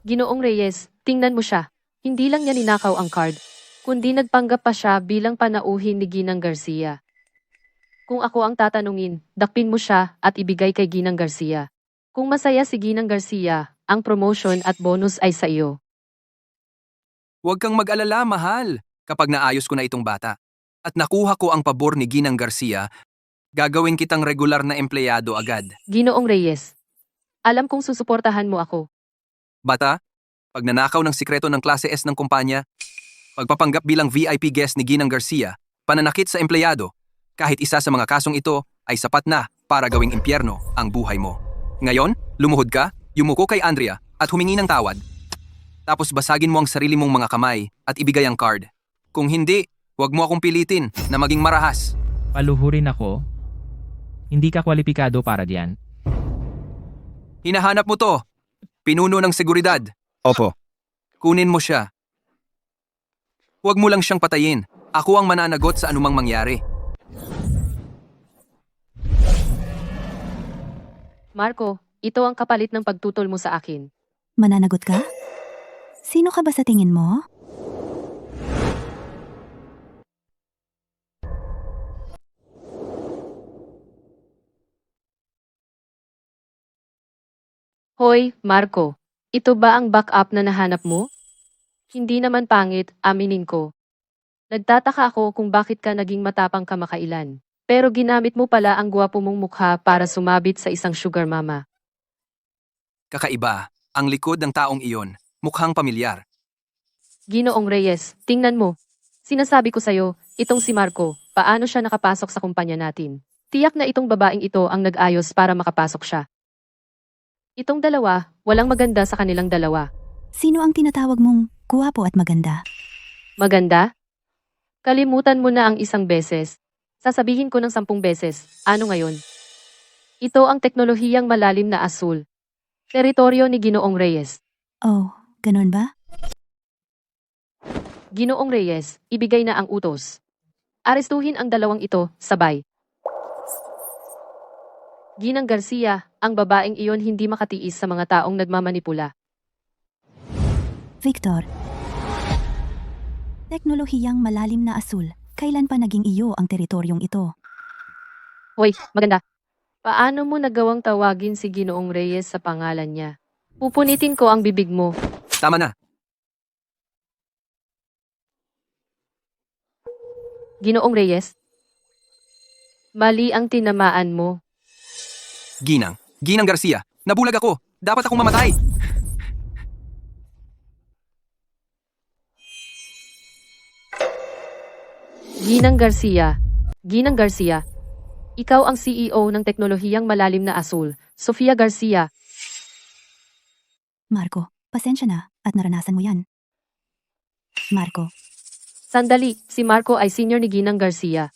Ginoong Reyes, tingnan mo siya. Hindi lang niya ninakaw ang card, kundi nagpanggap pa siya bilang panauhin ni Ginang Garcia. Kung ako ang tatanungin, dakpin mo siya at ibigay kay Ginang Garcia. Kung masaya si Ginang Garcia, ang promotion at bonus ay sa iyo. Huwag kang mag-alala, mahal. Kapag naayos ko na itong bata at nakuha ko ang pabor ni Ginang Garcia, gagawin kitang regular na empleyado agad. Ginoong Reyes, alam kong susuportahan mo ako. Bata, pag nanakaw ng sikreto ng klase S ng kumpanya, pagpapanggap bilang VIP guest ni Ginang Garcia, pananakit sa empleyado, kahit isa sa mga kasong ito ay sapat na para gawing impyerno ang buhay mo. Ngayon, lumuhod ka, yumuko kay Andrea at humingi ng tawad. Tapos basagin mo ang sarili mong mga kamay at ibigay ang card. Kung hindi, huwag mo akong pilitin na maging marahas. Paluhurin ako? Hindi ka kwalipikado para diyan. Hinahanap mo to. Pinuno ng seguridad. Opo. Kunin mo siya. Huwag mo lang siyang patayin. Ako ang mananagot sa anumang mangyari. Marco, ito ang kapalit ng pagtutol mo sa akin. Mananagot ka? Sino ka ba sa tingin mo? Hoy, Marco, ito ba ang backup na nahanap mo? Hindi naman pangit, aminin ko. Nagtataka ako kung bakit ka naging matapang kamakailan. Pero ginamit mo pala ang gwapo mong mukha para sumabit sa isang sugar mama. Kakaiba, ang likod ng taong iyon, mukhang pamilyar. Ginoong Reyes, tingnan mo. Sinasabi ko sa'yo, itong si Marco, paano siya nakapasok sa kumpanya natin. Tiyak na itong babaeng ito ang nag-ayos para makapasok siya. Itong dalawa, walang maganda sa kanilang dalawa. Sino ang tinatawag mong guwapo at maganda? Maganda? Kalimutan mo na ang isang beses. Sasabihin ko ng 10 beses, ano ngayon? Ito ang teknolohiyang malalim na asul. Teritoryo ni Ginoong Reyes. Oh, ganun ba? Ginoong Reyes, ibigay na ang utos. Arestuhin ang dalawang ito, sabay. Ginang Garcia, ang babaeng iyon hindi makatiis sa mga taong nagmamanipula. Victor. Teknolohiyang malalim na asul. Kailan pa naging iyo ang teritoryong ito? Hoy, maganda. Paano mo nagawang tawagin si Ginoong Reyes sa pangalan niya? Pupunitin ko ang bibig mo. Tama na. Ginoong Reyes? Mali ang tinamaan mo. Ginang Garcia, nabulag ako. Dapat akong mamatay. Ginang Garcia. Ikaw ang CEO ng teknolohiyang malalim na asul, Sofia Garcia. Marco, pasensya na at naranasan mo yan. Marco, Sandali, si Marco ay senior ni Ginang Garcia.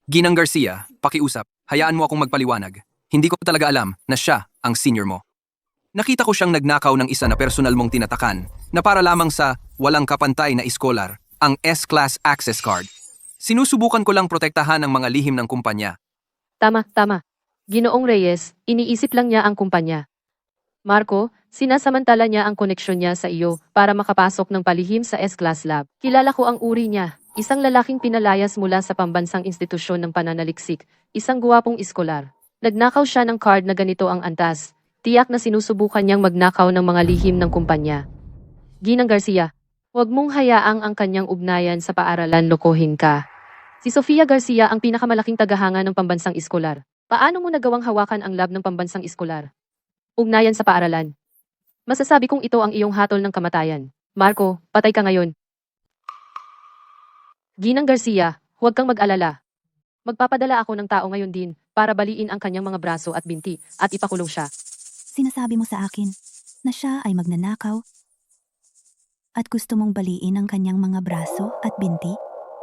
Ginang Garcia, pakiusap. Hayaan mo akong magpaliwanag. Hindi ko talaga alam na siya ang senior mo. Nakita ko siyang nagnakaw ng isa na personal mong tinatakan na para lamang sa walang kapantay na iskolar, ang S-Class Access Card. Sinusubukan ko lang protektahan ang mga lihim ng kumpanya. Tama. Ginoong Reyes, iniisip lang niya ang kumpanya. Marco, sinasamantala niya ang koneksyon niya sa iyo para makapasok ng palihim sa S-Class Lab. Kilala ko ang uri niya, isang lalaking pinalayas mula sa pambansang institusyon ng pananaliksik, isang guwapong iskolar. Nagnakaw siya ng card na ganito ang antas. Tiyak na sinusubukan niyang magnakaw ng mga lihim ng kumpanya. Ginang Garcia, huwag mong hayaang ang kanyang ugnayan sa paaralan lokohin ka. Si Sofia Garcia ang pinakamalaking tagahanga ng pambansang iskolar. Paano mo nagawang hawakan ang lab ng pambansang iskolar? Ugnayan sa paaralan. Masasabi kong ito ang iyong hatol ng kamatayan. Marco, patay ka ngayon. Ginang Garcia, huwag kang mag-alala. Magpapadala ako ng tao ngayon din para baliin ang kanyang mga braso at binti at ipakulong siya. sinasabi mo sa akin na siya ay magnanakaw at gusto mong baliin ang kanyang mga braso at binti?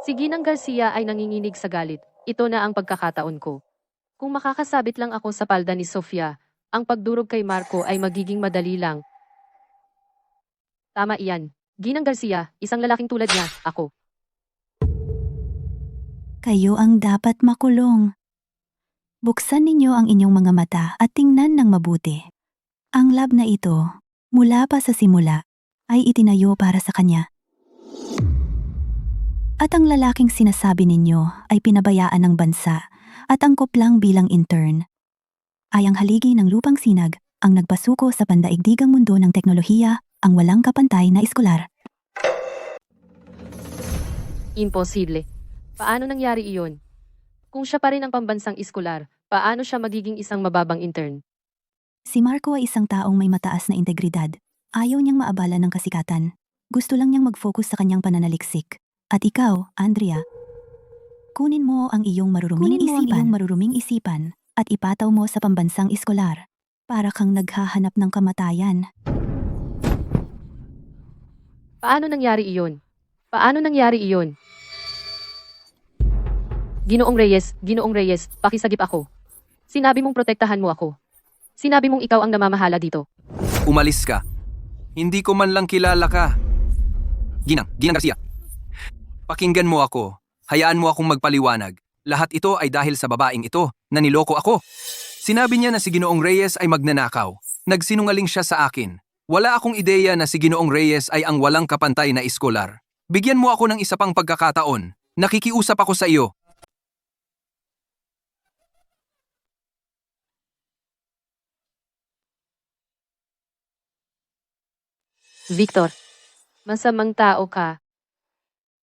Si Ginang Garcia ay nanginginig sa galit. Ito na ang pagkakataon ko. Kung makakasabit lang ako sa palda ni Sofia, ang pagdurog kay Marco ay magiging madali lang. Tama iyan. Ginang Garcia, isang lalaking tulad niya, ako. Kayo ang dapat makulong. Buksan ninyo ang inyong mga mata at tingnan ng mabuti. Ang lab na ito, mula pa sa simula, ay itinayo para sa kanya. At ang lalaking sinasabi ninyo ay pinabayaan ng bansa at angkop lang bilang intern. Ay ang haligi ng lupang sinag ang nagpasuko sa pandaigdigang mundo ng teknolohiya, ang walang kapantay na iskolar. Imposible. Paano nangyari iyon? Kung siya pa rin ang pambansang iskolar, paano siya magiging isang mababang intern? Si Marco ay isang taong may mataas na integridad. Ayaw niyang maabala ng kasikatan. Gusto lang niyang mag-focus sa kanyang pananaliksik. At ikaw, Andrea, kunin mo ang iyong maruruming isipan at ipataw mo sa pambansang iskolar. Para kang naghahanap ng kamatayan. Paano nangyari iyon? Paano nangyari iyon? Ginoong Reyes, pakisagip ako. Sinabi mong protektahan mo ako. Sinabi mong ikaw ang namamahala dito. Umalis ka. Hindi ko man lang kilala ka. Ginang Garcia. Pakinggan mo ako. Hayaan mo akong magpaliwanag. Lahat ito ay dahil sa babaeng ito na niloko ako. Sinabi niya na si Ginoong Reyes ay magnanakaw. Nagsinungaling siya sa akin. Wala akong ideya na si Ginoong Reyes ay ang walang kapantay na iskolar. Bigyan mo ako ng isa pang pagkakataon. Nakikiusap ako sa iyo. Victor, masamang tao ka.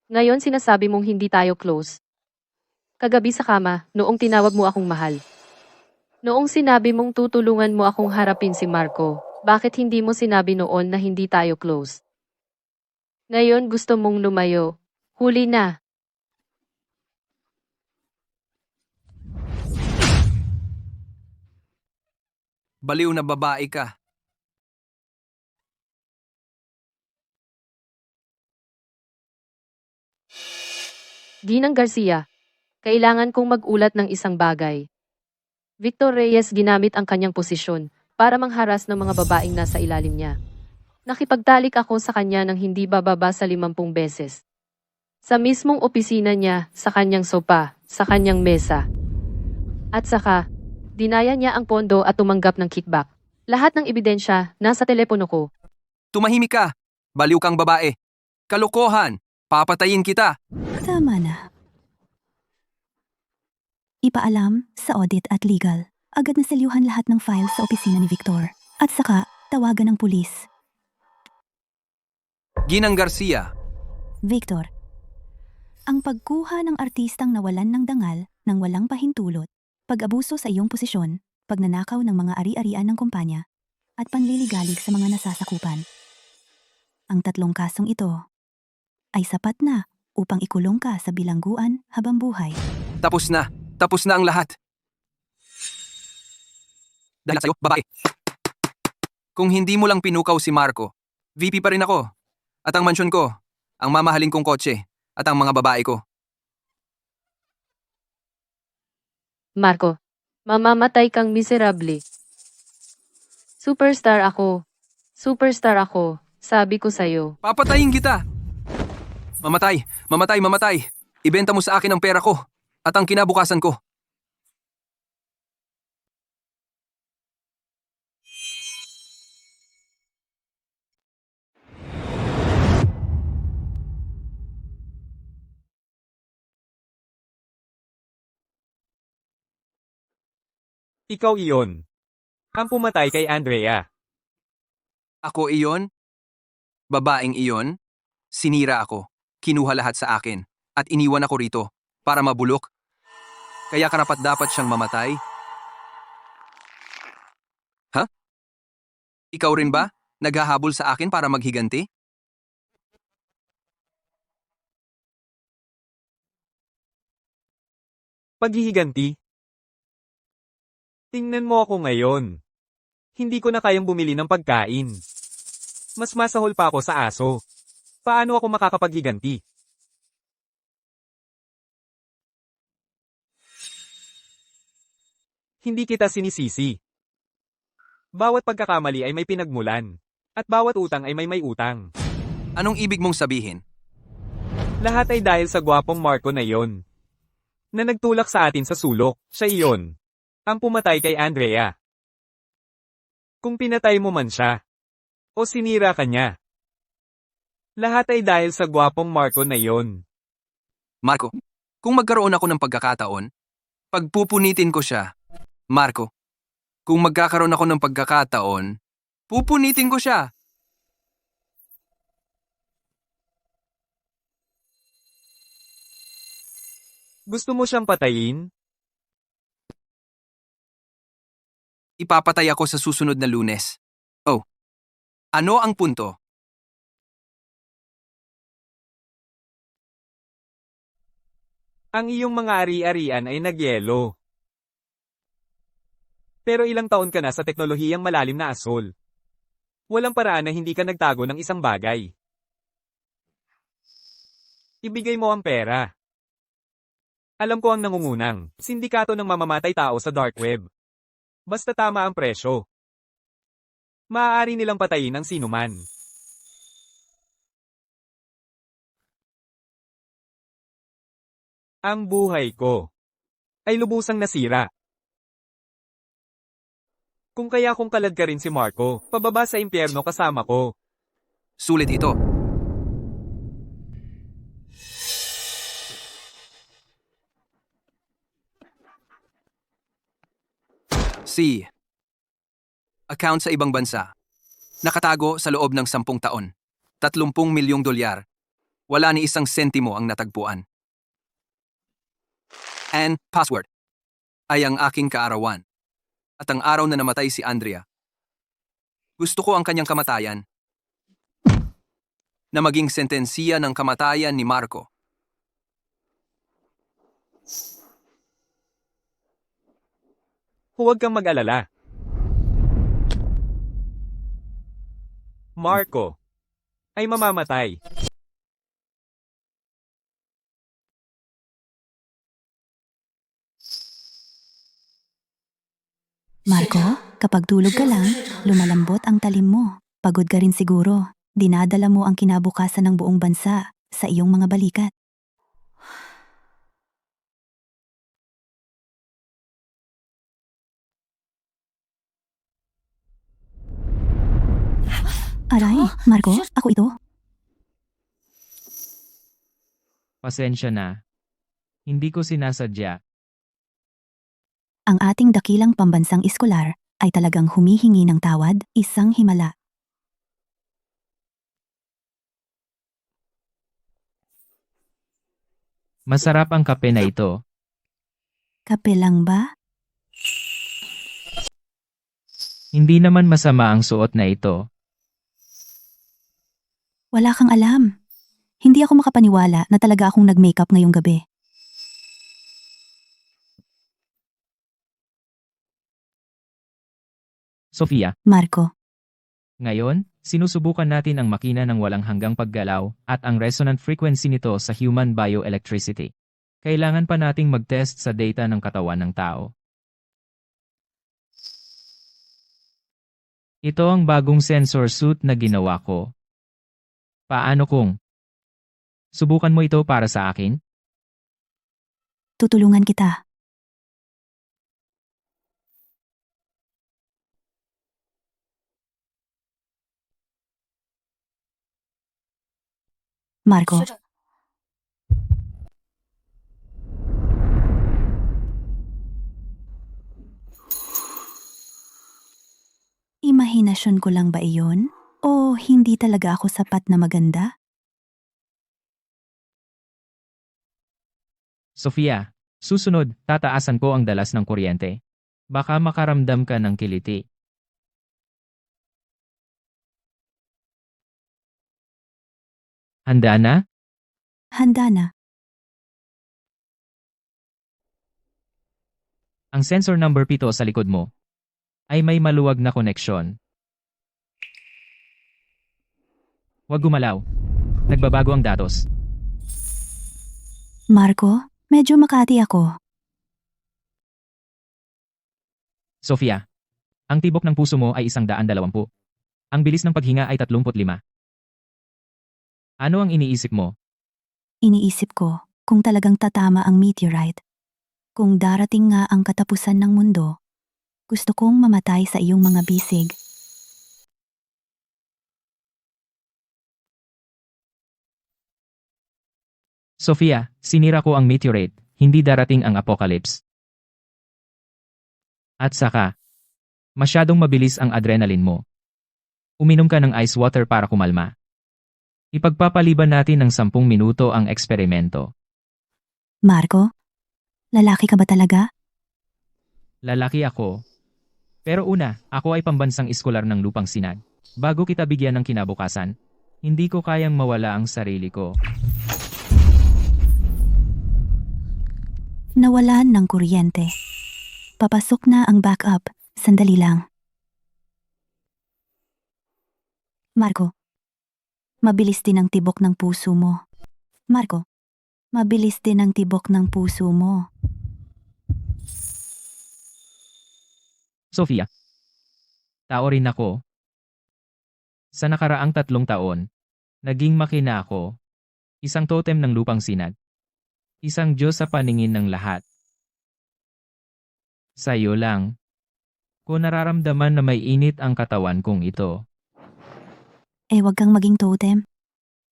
Ngayon sinasabi mong hindi tayo close. Kagabi sa kama, noong tinawag mo akong mahal. Noong sinabi mong tutulungan mo akong harapin si Marco, bakit hindi mo sinabi noon na hindi tayo close? Ngayon gusto mong lumayo. Huli na. Baliw na babae ka. Ginang Garcia, kailangan kong magulat ng isang bagay. Victor Reyes ginamit ang kanyang posisyon para mangharas ng mga babaeng nasa ilalim niya. Nakipagtalik ako sa kanya ng hindi bababa sa 50 beses. Sa mismong opisina niya, sa kanyang sopa, sa kanyang mesa. At saka, dinaya niya ang pondo at tumanggap ng kickback. Lahat ng ebidensya nasa telepono ko. Tumahimik ka. Baliw kang babae. Kalokohan. Papatayin kita. Tama na. Ipaalam sa audit at legal. Agad na selyuhan lahat ng files sa opisina ni Victor. At saka, tawagan ng pulis. Ginang Garcia. Victor, ang pagkuha ng artistang nawalan ng dangal nang walang pahintulot, pag-abuso sa iyong posisyon, pagnanakaw ng mga ari-arian ng kumpanya, at panliligalig sa mga nasasakupan. Ang 3 kasong ito ay sapat na upang ikulong ka sa bilangguan habang buhay. Tapos na. Tapos na ang lahat. Dahil sa'yo, babae. Kung hindi mo lang pinukaw si Marco, VP pa rin ako. At ang mansyon ko, ang mamahalin kong kotse, at ang mga babae ko. Marco, mamamatay kang miserable. Superstar ako. Superstar ako. Sabi ko sa'yo. Papatayin kita! Mamatay! Mamatay! Mamatay! Ibenta mo sa akin ang pera ko at ang kinabukasan ko. Ikaw iyon. Ang pumatay kay Andrea. Ako iyon? Babaeng iyon? Sinira ako. Kinuha lahat sa akin. At iniwan ako rito para mabulok. Kaya karapat-dapat siyang mamatay. Ha? Ikaw rin ba? Naghahabol sa akin para maghiganti? Paghihiganti. Tingnan mo ako ngayon. Hindi ko na kayang bumili ng pagkain. Mas masahol pa ako sa aso. Paano ako makakapaghiganti? Hindi kita sinisisi. Bawat pagkakamali ay may pinagmulan. At bawat utang ay may utang. Anong ibig mong sabihin? Lahat ay dahil sa gwapong Marco na iyon. Na nagtulak sa atin sa sulok, siya iyon. Ang pumatay kay Andrea. Kung pinatay mo man siya. O sinira ka niya. Lahat ay dahil sa gwapong Marco na iyon. Marco, kung magkaroon ako ng pagkakataon, pagpupunitin ko siya. Marco, kung magkakaroon ako ng pagkakataon, pupunitin ko siya. Gusto mo siyang patayin? Ipapatay ako sa susunod na Lunes. Oh, ano ang punto? Ang iyong mga ari-arian ay nagyelo. Pero ilang taon ka na sa teknolohiyang malalim na asol. Walang paraan na hindi ka nagtago ng isang bagay. Ibigay mo ang pera. Alam ko ang nangungunang, sindikato ng mamamatay tao sa dark web. Basta tama ang presyo. Maaari nilang patayin ang sinuman. Ang buhay ko ay lubusang nasira. Kung kaya kung kalad ka rin si Marco, pababa sa impyerno kasama ko. Sulit ito. C. Account sa ibang bansa. Nakatago sa loob ng 10 taon. 30 milyong dolyar. Wala ni isang sentimo ang natagpuan. And password ay ang aking kaarawan. At ang araw na namatay si Andrea. Gusto ko ang kanyang kamatayan na maging sentensiya ng kamatayan ni Marco. Huwag kang mag-alala. Marco ay mamamatay. Marco, kapag tulog ka lang, lumalambot ang talim mo. Pagod ka rin siguro. Dinadala mo ang kinabukasan ng buong bansa sa iyong mga balikat. Aray, Marco, ako ito. Pasensya na. Hindi ko sinasadya. Ang ating dakilang pambansang eskolar ay talagang humihingi ng tawad, isang himala. Masarap ang kape na ito. Kape lang ba? Hindi naman masama ang suot na ito. Wala kang alam. Hindi ako makapaniwala na talaga akong nag-makeup ngayong gabi. Sofia, Marco, ngayon, sinusubukan natin ang makina ng walang hanggang paggalaw at ang resonant frequency nito sa human bioelectricity. Kailangan pa nating mag-test sa data ng katawan ng tao. Ito ang bagong sensor suit na ginawa ko. Paano kung subukan mo ito para sa akin? tutulungan kita. Marco, imahinasyon ko lang ba iyon? O hindi talaga ako sapat na maganda? Sofia, susunod, tataasan ko ang dalas ng kuryente. Baka makaramdam ka ng kiliti. Handa na? Handa na. Ang sensor number 7 sa likod mo ay may maluwag na koneksyon. Huwag gumalaw. Nagbabago ang datos. Marco, medyo makati ako. Sofia, ang tibok ng puso mo ay 120. Ang bilis ng paghinga ay 35. Ano ang iniisip mo? Iniisip ko kung talagang tatama ang meteorite. Kung darating nga ang katapusan ng mundo, gusto kong mamatay sa iyong mga bisig. Sofia, sinira ko ang meteorite, hindi darating ang apocalypse. At saka, masyadong mabilis ang adrenaline mo. Uminom ka ng ice water para kumalma. Ipagpapaliban natin ng 10 minuto ang eksperimento. Marco, lalaki ka ba talaga? Lalaki ako. Pero una, ako ay pambansang eskolar ng Lupang Sinag. Bago kita bigyan ng kinabukasan, hindi ko kayang mawala ang sarili ko. Nawalan ng kuryente. Papasok na ang backup. Sandali lang. Marco, mabilis din ang tibok ng puso mo. Marco, mabilis din ang tibok ng puso mo. Sofia, tao rin ako. Sa nakaraang 3 taon, naging makina ako. Isang totem ng Lupang Sinag. Isang Diyos sa paningin ng lahat. Sa'yo lang. Kung nararamdaman na may init ang katawan kong ito. Wag kang maging totem.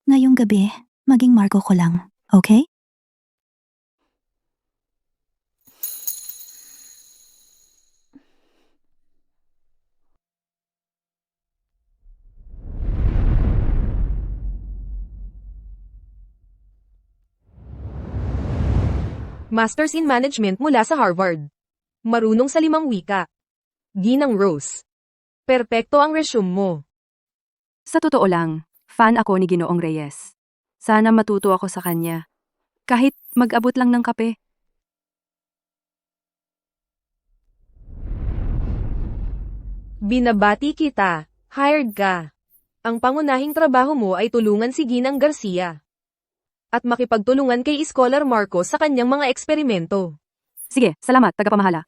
Ngayong gabi, maging Marco ko lang, okay? Masters in Management mula sa Harvard. Marunong sa 5 wika. Ginang Rose. Perpekto ang resume mo. Sa totoo lang, fan ako ni Ginoong Reyes. Sana matuto ako sa kanya. Kahit mag-abot lang ng kape. Binabati kita. Hired ka. Ang pangunahing trabaho mo ay tulungan si Ginang Garcia. At makipagtulungan kay Scholar Marco sa kanyang mga eksperimento. Sige, salamat, tagapamahala.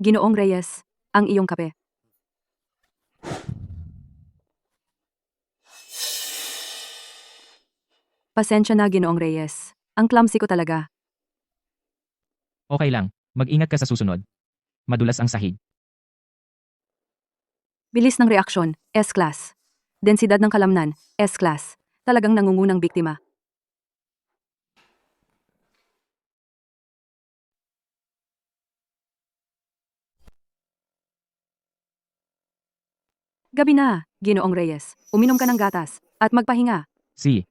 Ginoong Reyes, ang iyong kape. Pasensya na, Ginoong Reyes. Ang clumsy ko talaga. Okay lang, mag-ingat ka sa susunod. Madulas ang sahig. Bilis ng reaksyon, S-class. Densidad ng kalamnan, S-class. Talagang nangungunang biktima. Gabi na, Ginoong Reyes. Uminom ka ng gatas at magpahinga. Si,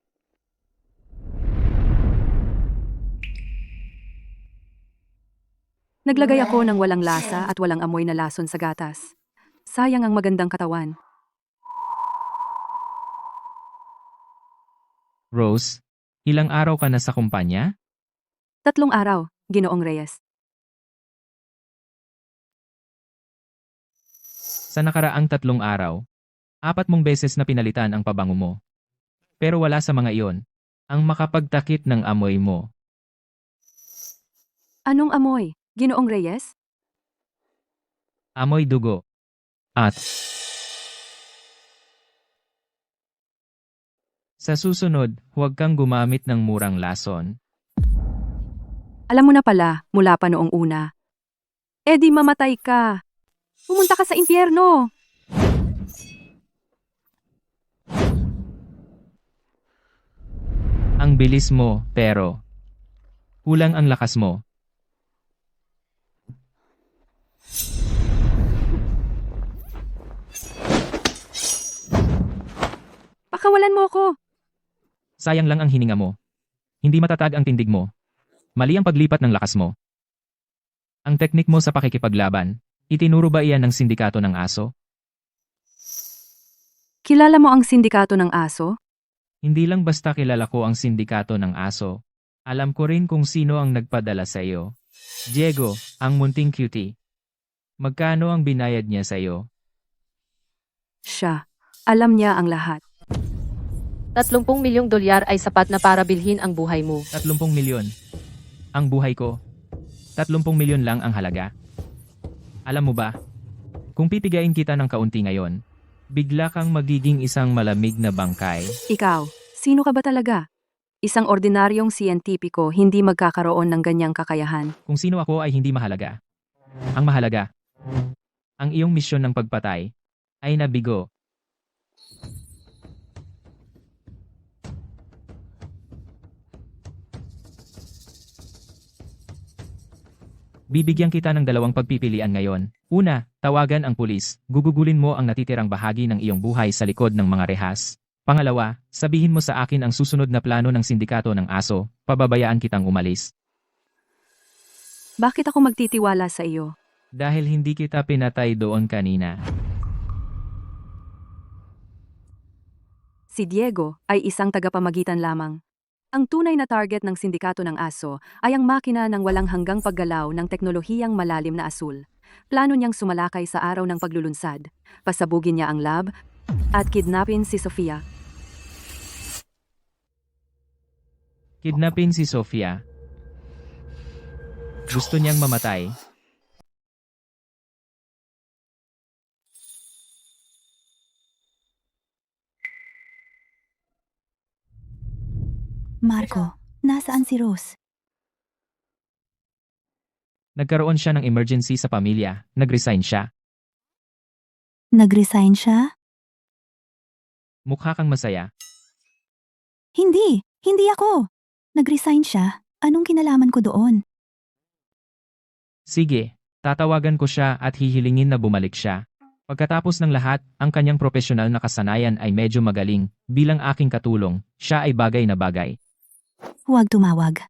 Naglagay ako ng walang lasa at walang amoy na lason sa gatas. Sayang ang magandang katawan. Rose, ilang araw ka na sa kumpanya? 3 araw, Ginoong Reyes. Sa nakaraang 3 araw, 4 mong beses na pinalitan ang pabango mo. Pero wala sa mga iyon, ang makapagtakip ng amoy mo. Anong amoy, Ginoong Reyes? Amoy dugo. At sa susunod, huwag kang gumamit ng murang lason. Alam mo na pala, mula pa noong una. Eh di mamatay ka. Pumunta ka sa impyerno. Ang bilis mo, pero kulang ang lakas mo. Pakawalan mo ako. Sayang lang ang hininga mo. Hindi matatag ang tindig mo. Mali ang paglipat ng lakas mo. Ang teknik mo sa pakikipaglaban, itinuro ba iyan ng sindikato ng aso? Kilala mo ang sindikato ng aso? Hindi lang basta kilala ko ang sindikato ng aso. Alam ko rin kung sino ang nagpadala sa iyo. Diego, ang munting cutie. Magkano ang binayad niya sa iyo? Siya. Alam niya ang lahat. 30 milyong dolyar ay sapat na para bilhin ang buhay mo. 30 milyon. Ang buhay ko. 30 milyon lang ang halaga. Alam mo ba? Kung pipigain kita ng kaunti ngayon, bigla kang magiging isang malamig na bangkay. Ikaw, sino ka ba talaga? Isang ordinaryong siyentipiko hindi magkakaroon ng ganyang kakayahan. Kung sino ako ay hindi mahalaga. Ang mahalaga, ang iyong misyon ng pagpatay, ay nabigo. Bibigyan kita ng 2 pagpipilian ngayon. Una, tawagan ang pulis. Gugugulin mo ang natitirang bahagi ng iyong buhay sa likod ng mga rehas. Pangalawa, sabihin mo sa akin ang susunod na plano ng sindikato ng aso. Pababayaan kitang umalis. Bakit ako magtitiwala sa iyo? Dahil hindi kita pinatay doon kanina. Si Diego ay isang tagapamagitan lamang. Ang tunay na target ng sindikato ng aso ay ang makina ng walang hanggang paggalaw ng teknolohiyang malalim na asul. Plano niyang sumalakay sa araw ng paglulunsad, pasabugin niya ang lab, at kidnapin si Sofia. Kidnapin si Sofia. Gusto niyang mamatay. Marco, nasaan si Rose? Nagkaroon siya ng emergency sa pamilya. Nag-resign siya. Nag-resign siya? Mukha kang masaya. Hindi ako. Nag-resign siya. Anong kinalaman ko doon? Sige, tatawagan ko siya at hihilingin na bumalik siya. Pagkatapos ng lahat, ang kanyang profesional na kasanayan ay medyo magaling. Bilang aking katulong, siya ay bagay na bagay. Huwag tumawag.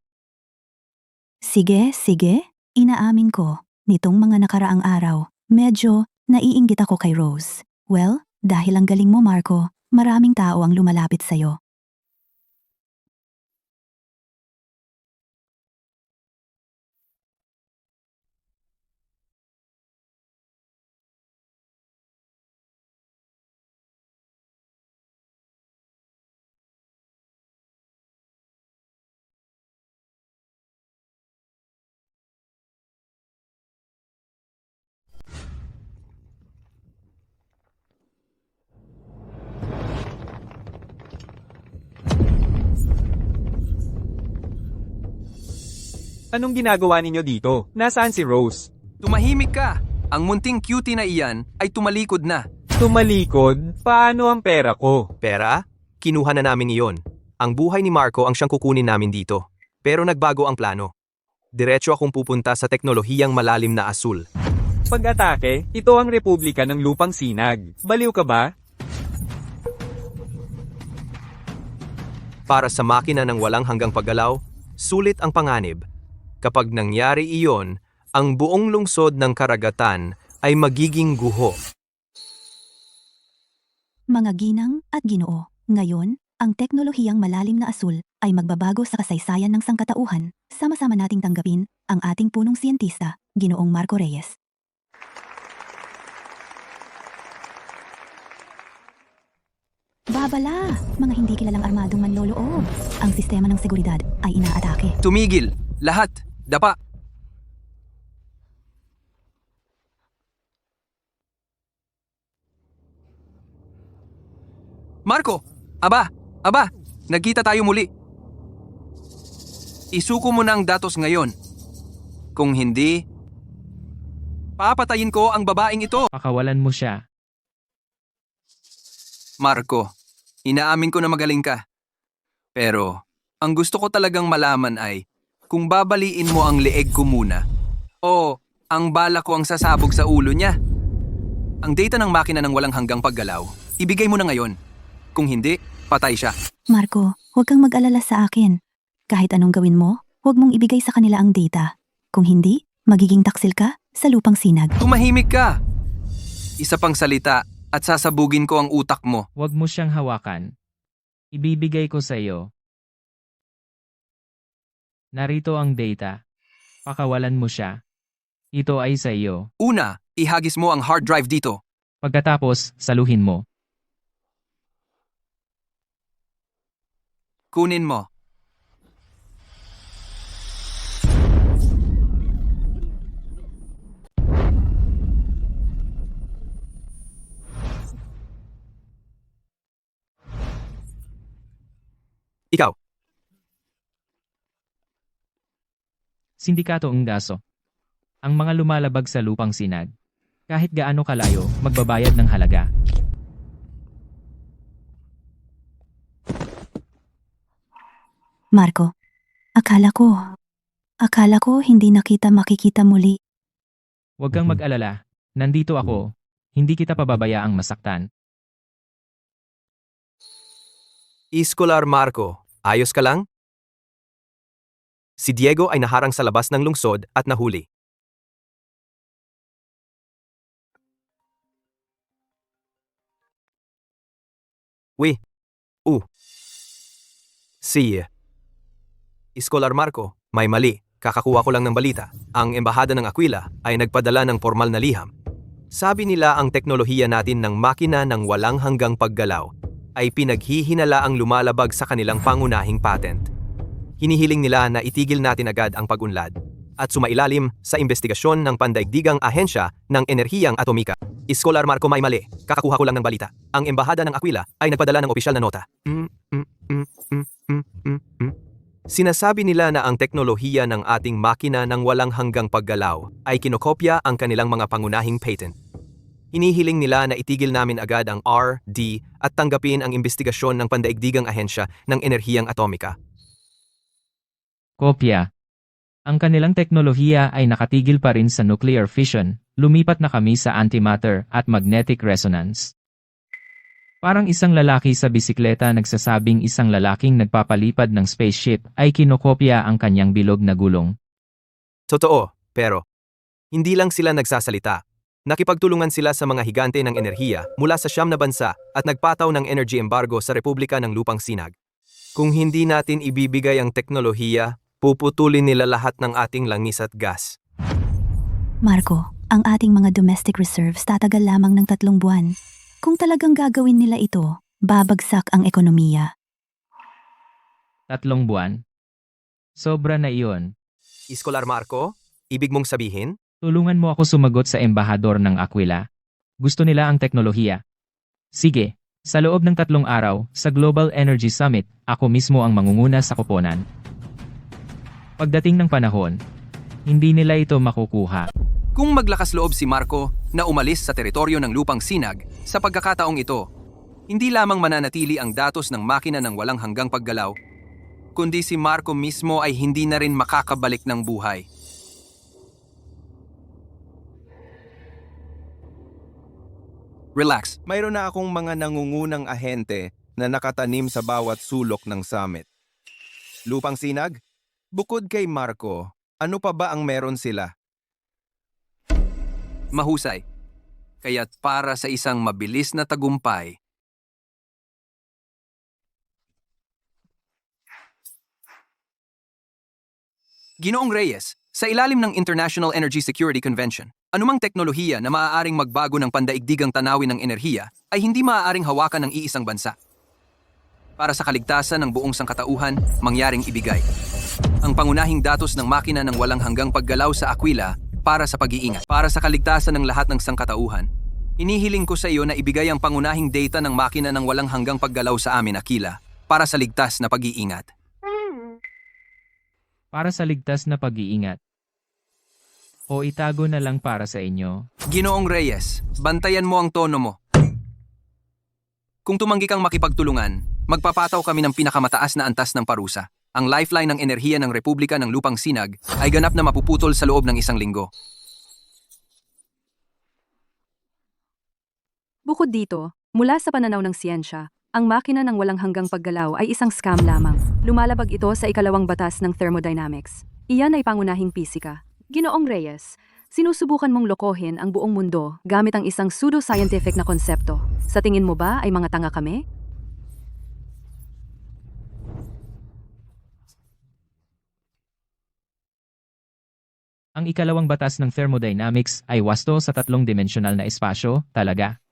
Sige. Inaamin ko, nitong mga nakaraang araw, medyo naiinggit ako kay Rose. Well, dahil ang galing mo, Marco, maraming tao ang lumalapit sa'yo. Anong ginagawa ninyo dito? Nasaan si Rose? Tumahimik ka! Ang munting cutie na iyan ay tumalikod na. Tumalikod? Paano ang pera ko? Pera? Kinuha na namin iyon. Ang buhay ni Marco ang siyang kukunin namin dito. Pero nagbago ang plano. Diretso akong pupunta sa teknolohiyang malalim na asul. Pag-atake, ito ang Republika ng Lupang Sinag. Baliw ka ba? Para sa makina ng walang hanggang paggalaw, sulit ang panganib. Kapag nangyari iyon, ang buong lungsod ng karagatan ay magiging guho. Mga ginang at ginoo, ngayon, ang teknolohiyang malalim na asul ay magbabago sa kasaysayan ng sangkatauhan. Sama-sama nating tanggapin ang ating punong siyentista, Ginoong Marco Reyes. Babala! Mga hindi kilalang armadong manloloob. Ang sistema ng seguridad ay inaatake. Tumigil! Lahat! Dapa! Marco! Aba! Nagkita tayo muli. Isuko mo na ang datos ngayon. Kung hindi, papatayin ko ang babaeng ito. Pakawalan mo siya. Marco, inaamin ko na magaling ka. Pero, ang gusto ko talagang malaman ay, kung babaliin mo ang leeg ko muna, o ang bala ko ang sasabog sa ulo niya. Ang data ng makina ng walang hanggang paggalaw, ibigay mo na ngayon. Kung hindi, patay siya. Marco, huwag kang mag-alala sa akin. Kahit anong gawin mo, huwag mong ibigay sa kanila ang data. Kung hindi, magiging taksil ka sa lupang sinag. Tumahimik ka! Isa pang salita at sasabugin ko ang utak mo. Huwag mo siyang hawakan. Ibibigay ko sa iyo. Narito ang data. Pakawalan mo siya. Ito ay sa iyo. Una, ihagis mo ang hard drive dito. Pagkatapos, saluhin mo. Kunin mo. Ikaw. Sindikato ng gaso. Ang mga lumalabag sa lupang sinag. Kahit gaano kalayo, magbabayad ng halaga. Marco, akala ko hindi na kita makikita muli. Huwag kang mag-alala. Nandito ako. Hindi kita pababayaang masaktan. Iskolar Marco, ayos ka lang? Si Diego ay naharang sa labas ng lungsod at nahuli. Si Iskolar Marco, may mali. Kakakuha ko lang ng balita. Ang Embahada ng Aquila ay nagpadala ng formal na liham. Sabi nila ang teknolohiya natin ng makina ng walang hanggang paggalaw ay pinaghihinala ang lumalabag sa kanilang pangunahing patent. Hinihiling nila na itigil natin agad ang pag-unlad at sumailalim sa investigasyon ng pandaigdigang ahensya ng enerhiyang atomika. Iskolar Marco, may mali. Kakakuha ko lang ng balita. Ang Embahada ng Aquila ay nagpadala ng opisyal na nota. Sinasabi nila na ang teknolohiya ng ating makina ng walang hanggang paggalaw ay kinokopya ang kanilang mga pangunahing patent. Hinihiling nila na itigil namin agad ang R.D. at tanggapin ang imbestigasyon ng Pandaigdigang Ahensya ng Enerhiyang Atomika. Kopya. Ang kanilang teknolohiya ay nakatigil pa rin sa nuclear fission, lumipat na kami sa antimatter at magnetic resonance. Parang isang lalaki sa bisikleta nagsasabing isang lalaking nagpapalipad ng spaceship ay kinokopya ang kanyang bilog na gulong. Totoo, pero hindi lang sila nagsasalita. Nakipagtulungan sila sa mga higante ng enerhiya mula sa 9 na bansa at nagpataw ng energy embargo sa Republika ng Lupang Sinag. Kung hindi natin ibibigay ang teknolohiya, puputulin nila lahat ng ating langis at gas. Marco, ang ating mga domestic reserves tatagal lamang ng 3 buwan. Kung talagang gagawin nila ito, babagsak ang ekonomiya. 3 buwan. Sobra na iyon. Iskolar Marco, ibig mong sabihin? Tulungan mo ako sumagot sa embahador ng Aquila. Gusto nila ang teknolohiya. Sige, sa loob ng 3 araw, sa Global Energy Summit, ako mismo ang mangunguna sa koponan. Pagdating ng panahon, hindi nila ito makukuha. Kung maglakas loob si Marco na umalis sa teritoryo ng Lupang Sinag, sa pagkakataong ito, hindi lamang mananatili ang datos ng makina ng walang hanggang paggalaw, kundi si Marco mismo ay hindi na rin makakabalik ng buhay. Relax. Mayroon na akong mga nangungunang ahente na nakatanim sa bawat sulok ng summit. Lupang Sinag, bukod kay Marco, ano pa ba ang meron sila? Mahusay. Kaya't para sa isang mabilis na tagumpay, Ginoong Reyes, sa ilalim ng International Energy Security Convention, anumang teknolohiya na maaaring magbago ng pandaigdigang tanawin ng enerhiya ay hindi maaaring hawakan ng iisang bansa. Para sa kaligtasan ng buong sangkatauhan, mangyaring ibigay ang pangunahing datos ng makina ng walang hanggang paggalaw sa Aquila para sa pag-iingat. Para sa kaligtasan ng lahat ng sangkatauhan, inihiling ko sa iyo na ibigay ang pangunahing data ng makina ng walang hanggang paggalaw sa amin, Aquila, para sa ligtas na pag-iingat. Para sa ligtas na pag-iingat. O itago na lang para sa inyo. Ginoong Reyes, bantayan mo ang tono mo. Kung tumanggi kang makipagtulungan, magpapataw kami ng pinakamataas na antas ng parusa. Ang lifeline ng enerhiya ng Republika ng Lupang Sinag ay ganap na mapuputol sa loob ng 1 linggo. Bukod dito, mula sa pananaw ng siyensya, ang makina ng walang hanggang paggalaw ay isang scam lamang. Lumalabag ito sa 2 batas ng thermodynamics. Iyan ay pangunahing pisika. Ginoong Reyes, sinusubukan mong lokohin ang buong mundo gamit ang isang pseudo-scientific na konsepto. Sa tingin mo ba ay mga tanga kami? Ang 2 batas ng thermodynamics ay wasto sa 3-dimensional na espasyo, talaga.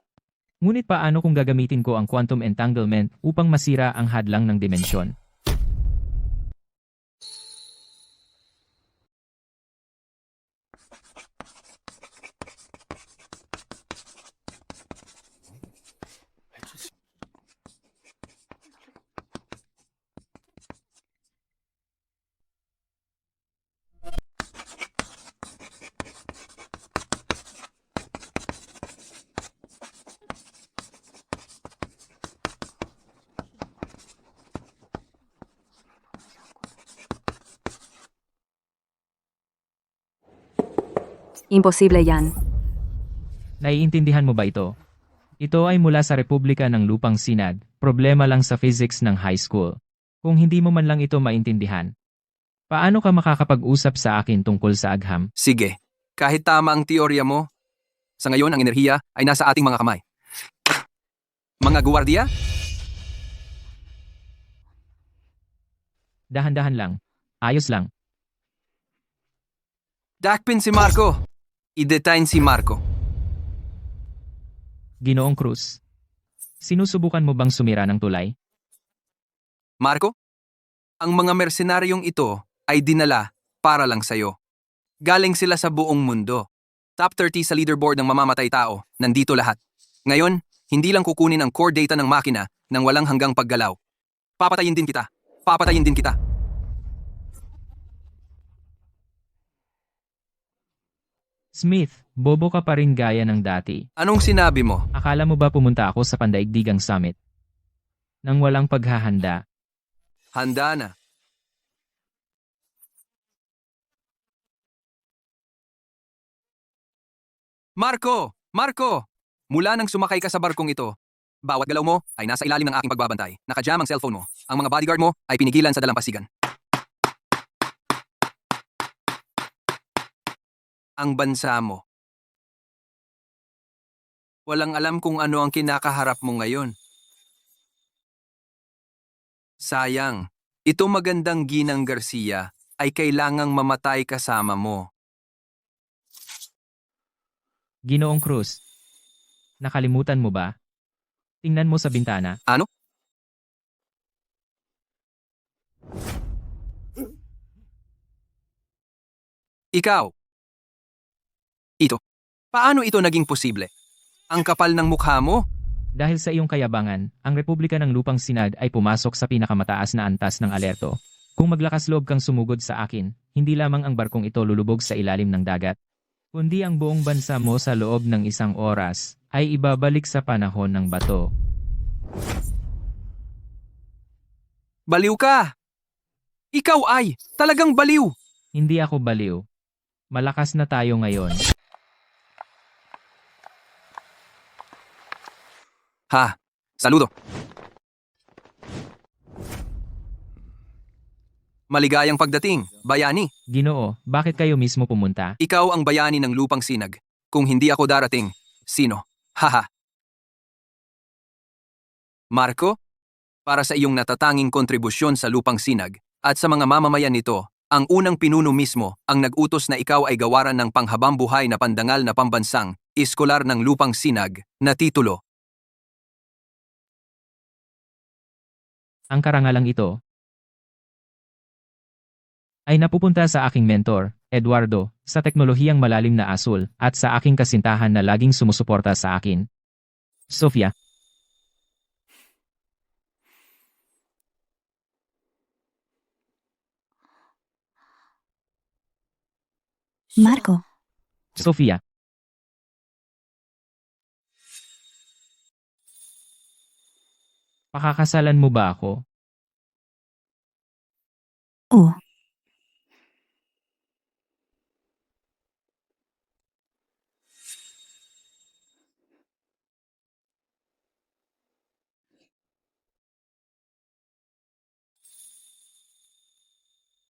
Ngunit paano kung gagamitin ko ang quantum entanglement upang masira ang hadlang ng dimensyon? Imposible yan. Naiintindihan mo ba ito? Ito ay mula sa Republika ng Lupang Sinag, problema lang sa physics ng high school. Kung hindi mo man lang ito maintindihan, paano ka makakapag-usap sa akin tungkol sa agham? Sige, kahit tama ang teorya mo, sa ngayon ang enerhiya ay nasa ating mga kamay. Mga guwardiya? Dahan-dahan lang. Ayos lang. Dakpin si Marco! I-detain si Marco. Ginoong Cruz. Sinusubukan mo bang sumira ng tulay? Marco, ang mga mersenaryong ito ay dinala para lang sa'yo. Galing sila sa buong mundo. Top 30 sa leaderboard ng mamamatay tao, nandito lahat. Ngayon, hindi lang kukunin ang core data ng makina ng walang hanggang paggalaw. Papatayin din kita. Papatayin din kita. Smith, bobo ka pa rin gaya ng dati. Anong sinabi mo? Akala mo ba pumunta ako sa Pandaigdigang Summit? Nang walang paghahanda. Handa na. Marco! Marco! Mula nang sumakay ka sa barkong ito, bawat galaw mo ay nasa ilalim ng aking pagbabantay. Nakajam ang cellphone mo. Ang mga bodyguard mo ay pinigilan sa dalampasigan. Ang bansa mo. Walang alam kung ano ang kinakaharap mo ngayon. Sayang, ito magandang Ginang Garcia ay kailangang mamatay kasama mo. Ginoong Cruz. Nakalimutan mo ba? Tingnan mo sa bintana. Ano? Ikaw. Ito. Paano ito naging posible? Ang kapal ng mukha mo? Dahil sa iyong kayabangan, ang Republika ng Lupang Sinag ay pumasok sa pinakamataas na antas ng alerto. Kung maglakas loob kang sumugod sa akin, hindi lamang ang barkong ito lulubog sa ilalim ng dagat, kundi ang buong bansa mo sa loob ng 1 oras ay ibabalik sa panahon ng bato. Baliw ka! Ikaw ay talagang baliw! Hindi ako baliw. Malakas na tayo ngayon. Ha, saludo. Maligayang pagdating, bayani. Ginoo, bakit kayo mismo pumunta? Ikaw ang bayani ng Lupang Sinag. Kung hindi ako darating, sino? Haha. Marco, para sa iyong natatanging kontribusyon sa Lupang Sinag at sa mga mamamayan nito, ang unang pinuno mismo ang nag-utos na ikaw ay gawaran ng panghabang buhay na pandangal na pambansang iskolar ng Lupang Sinag na titulo. Ang karangalang ito ay napupunta sa aking mentor, Eduardo, sa teknolohiyang malalim na asul, at sa aking kasintahan na laging sumusuporta sa akin. Sofia. Marco, Sofia. Pakakasalan mo ba ako? oh,